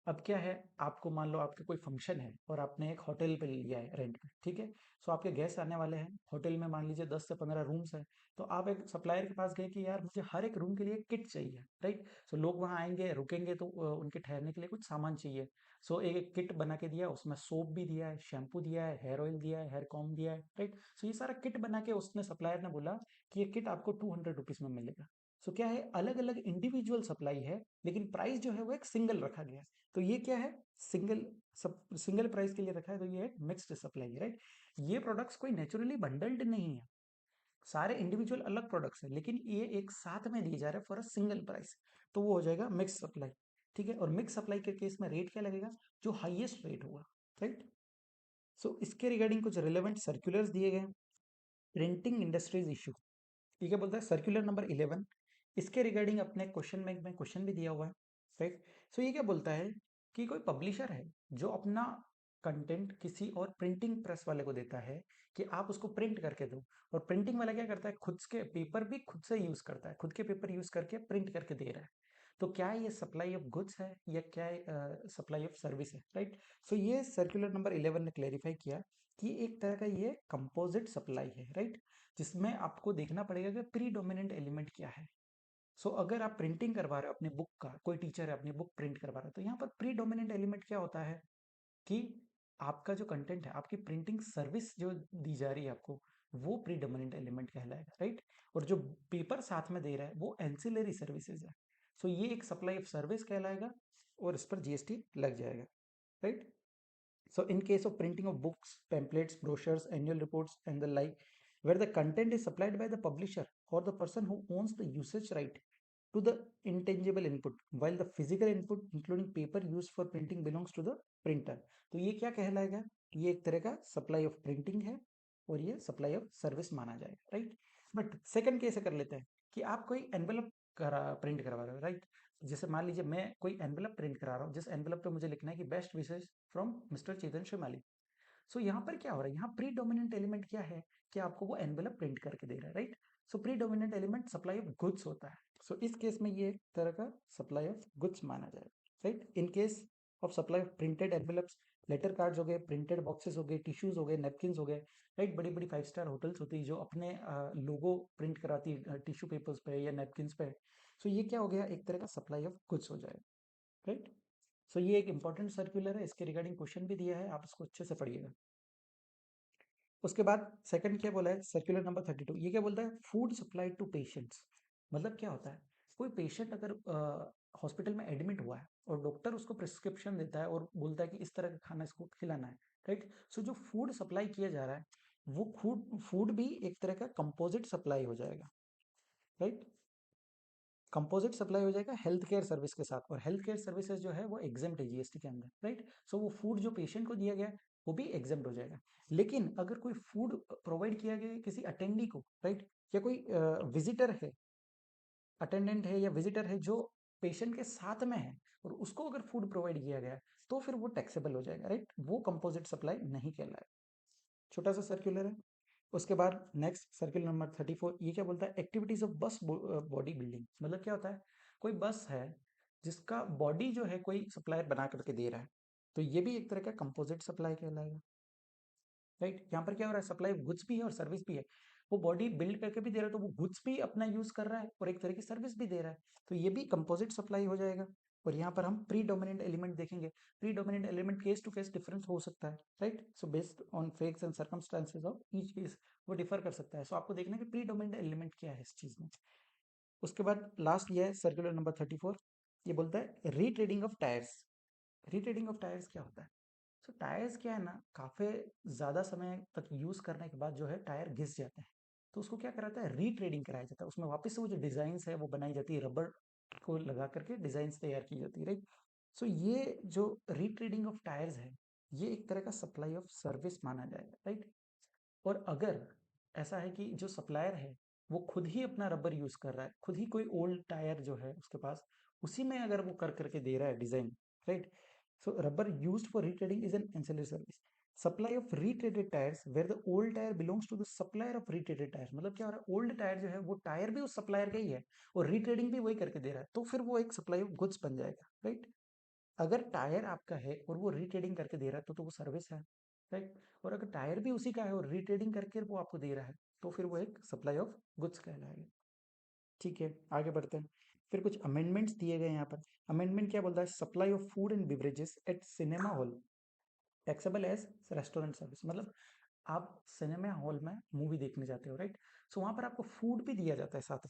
अब क्या है, आपको मान लो आपका कोई फंक्शन है और आपने एक होटल पे लिया है रेंट पे, ठीक है। सो आपके गेस्ट आने वाले हैं, होटल में मान लीजिए 10 से 15 रूम्स हैं, तो आप एक सप्लायर के पास गए कि यार मुझे हर एक रूम के लिए किट चाहिए, राइट। सो लोग वहाँ आएंगे, रुकेंगे, तो उनके ठहरने के लिए कुछ सामान चाहिए। सो एक एक किट बना के दिया, उसमें सोप भी दिया है, शैम्पू दिया है, हेयर ऑयल दिया है, हेयर कॉम दिया है, राइट। सो ये सारा किट बना के उसने, सप्लायर ने बोला कि ये किट आपको 200 रुपीज में मिलेगा। सो क्या है, अलग अलग इंडिविजुअल सप्लाई है लेकिन प्राइस जो है वो एक सिंगल रखा गया है। तो ये क्या है, सिंगल सिंगल प्राइस के लिए रखा है, तो ये एक मिक्स्ड सप्लाई है, राइट। ये प्रोडक्ट्स कोई नेचुरली बंडल्ड नहीं है, सारे इंडिविजुअल अलग प्रोडक्ट्स हैं लेकिन ये एक साथ में दिए जा रहे हैं फॉर अ सिंगल प्राइस, तो वो हो जाएगा मिक्स सप्लाई, ठीक है। और मिक्स सप्लाई के केस में रेट क्या लगेगा, जो हाईएस्ट रेट होगा, राइट। सो इसके रिगार्डिंग कुछ रिलेवेंट सर्कुलर्स दिए गए, प्रिंटिंग इंडस्ट्रीज इशू। ये क्या बोलता है, सर्कुलर नंबर 11, इसके रिगार्डिंग अपने क्वेश्चन में क्वेश्चन भी दिया हुआ है, राइट। सो ये क्या बोलता है कि कोई पब्लिशर है जो अपना कंटेंट किसी और प्रिंटिंग प्रेस वाले को देता है कि आप उसको प्रिंट करके दो, और प्रिंटिंग वाला क्या करता है, खुद के पेपर भी खुद से यूज करता है, खुद के पेपर यूज करके प्रिंट करके दे रहा है। तो क्या ये सप्लाई ऑफ गुड्स है या क्या सप्लाई ऑफ सर्विस है, राइट। सो ये सर्कुलर नंबर 11 ने क्लेरिफाई किया कि एक तरह का ये कंपोजिट सप्लाई है, राइट, जिसमें आपको देखना पड़ेगा कि प्रीडोमिनेंट एलिमेंट क्या है। सो अगर आप प्रिंटिंग करवा रहे हो अपने बुक का, कोई टीचर है अपनी बुक प्रिंट करवा रहा है, तो यहाँ पर प्रीडोमिनेंट एलिमेंट क्या होता है कि आपका जो कंटेंट है, आपकी प्रिंटिंग सर्विस जो दी जा रही है आपको, वो प्रीडोमिनेंट एलिमेंट कहलाएगा, राइट। और जो पेपर साथ में दे रहा है वो एंसिलरी सर्विसेज है। सो ये एक सप्लाई ऑफ सर्विस कहलाएगा और इस पर जीएसटी लग जाएगा, right. So in case of printing of books, pamphlets, brochures, annual reports and the like, where the content is supplied by the publisher or the person who owns the usage right to the intangible input, while the physical input including paper used for printing belongs to the printer. तो ये क्या कहलाएगा, ये एक तरह का सप्लाई ऑफ प्रिंटिंग है और ये सप्लाई ऑफ सर्विस माना जाएगा, राइट। बट सेकंड केस कर लेते हैं कि आप कोई एनवेलप प्रिंट करवा रहे हो, राइट। जैसे मान लीजिए मैं कोई एनवेलप प्रिंट करा रहा हूँ, जिस एनवेलप पे मुझे लिखना है कि बेस्ट विशेष फ्रॉम मिस्टर चेतन शिमाली। सो यहाँ पर क्या हो रहा है, यहाँ प्री डोमिनेंट एलिमेंट क्या है कि आपको वो एनवेलप प्रिंट करके दे रहा है, right. So pre dominant element supply of goods होता है। सो इस केस में ये एक तरह का सप्लाई ऑफ गुड्स माना जाएगा, right. In case of supply of printed envelopes, letter cards हो गए, प्रिंटेड बॉक्सेस हो गए, टिश्यूज हो गए, नेपकिन हो गए, राइट। बड़ी बड़ी 5 स्टार होटल्स होती है जो अपने लोगो प्रिंट कराती है टिश्यू पेपर्स पे या नेपकिन पे। सो ये क्या हो गया, एक तरह का सप्लाई ऑफ गुड्स हो जाएगा, राइट। सो ये एक इंपॉर्टेंट सर्कुलर है, इसके रिगार्डिंग क्वेश्चन भी दिया है, आप इसको अच्छे से पढ़िएगा। उसके बाद सेकंड क्या बोला है, सर्कुलर नंबर 32, ये क्या बोलता है, फूड सप्लाई टू पेशेंट्स। मतलब क्या होता है, कोई पेशेंट अगर हॉस्पिटल में एडमिट हुआ है और डॉक्टर उसको प्रिस्क्रिप्शन देता है और बोलता है कि इस तरह का खाना इसको खिलाना है, राइट। सो जो फूड सप्लाई किया जा रहा है वो फूड फूड भी एक तरह का कंपोजिट सप्लाई हो जाएगा, राइट। कंपोजिट सप्लाई हो जाएगा हेल्थ केयर सर्विस के साथ, और हेल्थ केयर सर्विसेज जो है वो एग्जेम्प्ट है जीएसटी के अंदर, राइट। सो वो फूड जो पेशेंट को दिया गया वो भी एग्जेम्प्ट हो जाएगा। लेकिन अगर कोई फूड प्रोवाइड किया गया किसी अटेंडी को, राइट, या कोई विजिटर है, अटेंडेंट है या विजिटर है जो पेशेंट के साथ में है और उसको अगर फूड प्रोवाइड किया गया तो फिर वो टैक्सेबल हो जाएगा, राइट। वो कंपोजिट सप्लाई नहीं कहलाएगा। छोटा सा सर्कुलर है। उसके बाद नेक्स्ट सर्किल नंबर 34, ये क्या बोलता है, एक्टिविटीज ऑफ बस बॉडी बिल्डिंग। मतलब क्या होता है, कोई बस है जिसका बॉडी जो है कोई सप्लायर बना करके दे रहा है, तो ये भी एक तरह का कंपोजिट सप्लाई कहलाएगा, राइट। यहाँ पर क्या हो रहा है, सप्लाई गुड्स भी है और सर्विस भी है। वो बॉडी बिल्ड करके भी दे रहा है तो वो गुड्स भी अपना यूज कर रहा है और एक तरह की सर्विस भी दे रहा है, तो ये भी कंपोजिट सप्लाई हो जाएगा। और यहाँ पर हम प्री डोमिनेंट एलिमेंट देखेंगे। Predominant element case to case difference हो सकता है, right. So based on facts and circumstances of each case वो डिफर कर सकता है। सो आपको देखना है कि प्री डोमिनेंट एलिमेंट क्या है इस चीज में। उसके बाद लास्ट ये है सर्कुलर नंबर 34, ये बोलता है retreading of tyres. Retreading of tyres क्या होता है, सो टायर्स क्या है ना, काफ़ी ज़्यादा समय तक यूज़ करने के बाद जो है टायर घिस जाते हैं, तो उसको क्या कराता है, रीट्रेडिंग कराया जाता है। उसमें वापस से वो जो डिज़ाइंस है वो बनाई जाती है, रबड़ को लगा करके डिज़ाइंस तैयार की जाती है, राइट। सो ये जो रीट्रेडिंग ऑफ टायर्स है ये एक तरह का सप्लाई ऑफ सर्विस माना जाएगा, राइट। और अगर ऐसा है कि जो सप्लायर है वो खुद ही अपना रबर यूज कर रहा है, खुद ही कोई ओल्ड टायर जो है उसके पास, उसी में अगर वो कर करके दे रहा है design, right. So rubber used for retreading is an ancillary service. Supply of retreaded tyres where the old tyre belongs to the supplier of retreaded tyres. मतलब क्या हो रहा है, ओल्ड टायर जो है वो टायर भी उस सप्लायर का ही है और रीट्रेडिंग भी वही करके दे रहा है, तो फिर वो एक सप्लाई ऑफ गुड्स बन जाएगा, राइट। अगर टायर आपका है और वो रिट्रेडिंग करके दे रहा है तो वो सर्विस है, राइट। और अगर टायर भी उसी का है और रिट्रेडिंग करके वो आपको दे रहा है तो फिर वो एक सप्लाई ऑफ गुड्स कहलाएगा। ठीक है, आगे बढ़ते हैं। फिर कुछ अमेंडमेंट्स दिए गए यहाँ पर। अमेंडमेंट क्या बोलता है, supply of food and beverages at cinema hall taxable as restaurant service. मतलब आप सिनेमा हॉल में मूवी देखने जाते हो, राइट। सो वहां पर आपको फूड भी दिया जाता है साथ।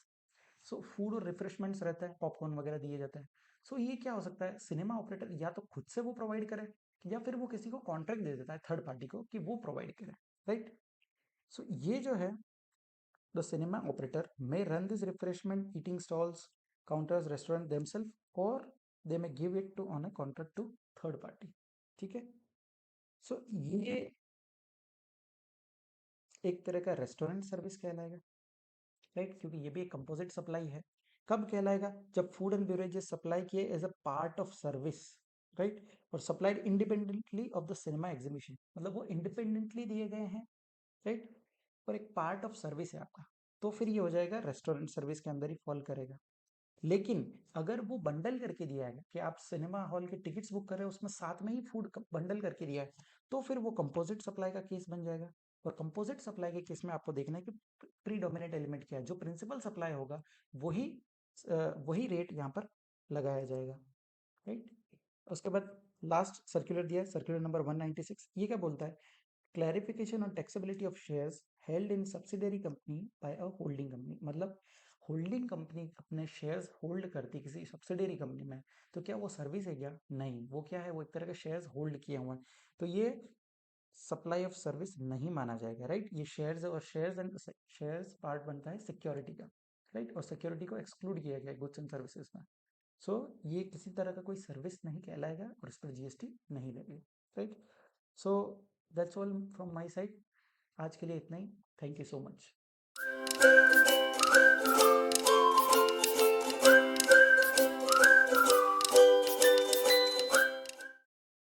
सो फूड और रिफ्रेशमेंट्स रहता है, पॉपकॉर्न वगैरह दिए जाता है। सो ये क्या हो सकता है, सिनेमा ऑपरेटर या तो खुद से वो प्रोवाइड करे या फिर वो किसी को कॉन्ट्रैक्ट दे देता है थर्ड पार्टी को कि वो प्रोवाइड करे, राइट। सो ये जो है, the cinema operator may run this refreshment eating stalls counters restaurant themselves और they may give it to on a contract to third party. ठीक है। सो ये एक तरह का रेस्टोरेंट सर्विस कहलाएगा, राइट, क्योंकि ये भी एक कंपोजिट सप्लाई है। कब कहलाएगा? जब फूड एंड बेवरेजेस सप्लाई किए as a part of service, right, और supplied independently of the cinema exhibition, मतलब वो इंडिपेंडेंटली दिए गए हैं, राइट, और एक पार्ट ऑफ सर्विस है आपका, तो फिर ये हो जाएगा रेस्टोरेंट सर्विस के अंदर ही फॉल करेगा। लेकिन अगर वो बंडल करके दिया है कि आप सिनेमा हॉल के टिकट्स बुक कर रहे हो, उसमें साथ में ही फूड बंडल करके दिया है, तो फिर वो कंपोजिट सप्लाई का केस बन जाएगा। और कंपोजिट सप्लाई के केस में आपको देखना है कि प्रीडोमिनेंट एलिमेंट क्या है, जो प्रिंसिपल सप्लाई होगा वही वही रेट यहाँ पर लगाया जाएगा, राइट। उसके बाद लास्ट सर्कुलर दिया है, सर्कुलर नंबर 196। ये क्या बोलता है? Clarification on taxability of shares held in subsidiary company by a holding company, मतलब होल्डिंग कंपनी अपने शेयर्स होल्ड करती किसी सब्सिडरी कंपनी में, तो क्या वो सर्विस है क्या? नहीं, वो क्या है? वो एक तरह के शेयर्स होल्ड किए हुए हैं, तो ये सप्लाई ऑफ सर्विस नहीं माना जाएगा, राइट। ये शेयर्स और शेयर्स पार्ट बनता है सिक्योरिटी का, राइट, और सिक्योरिटी को एक्सक्लूड किया गया गुड्स एंड सर्विसेज में। सो ये किसी तरह का कोई सर्विस नहीं कहलाएगा और इस पर जीएसटी नहीं लगेगी, right. So that's all from my side. आज के लिए इतना ही। Thank you so much.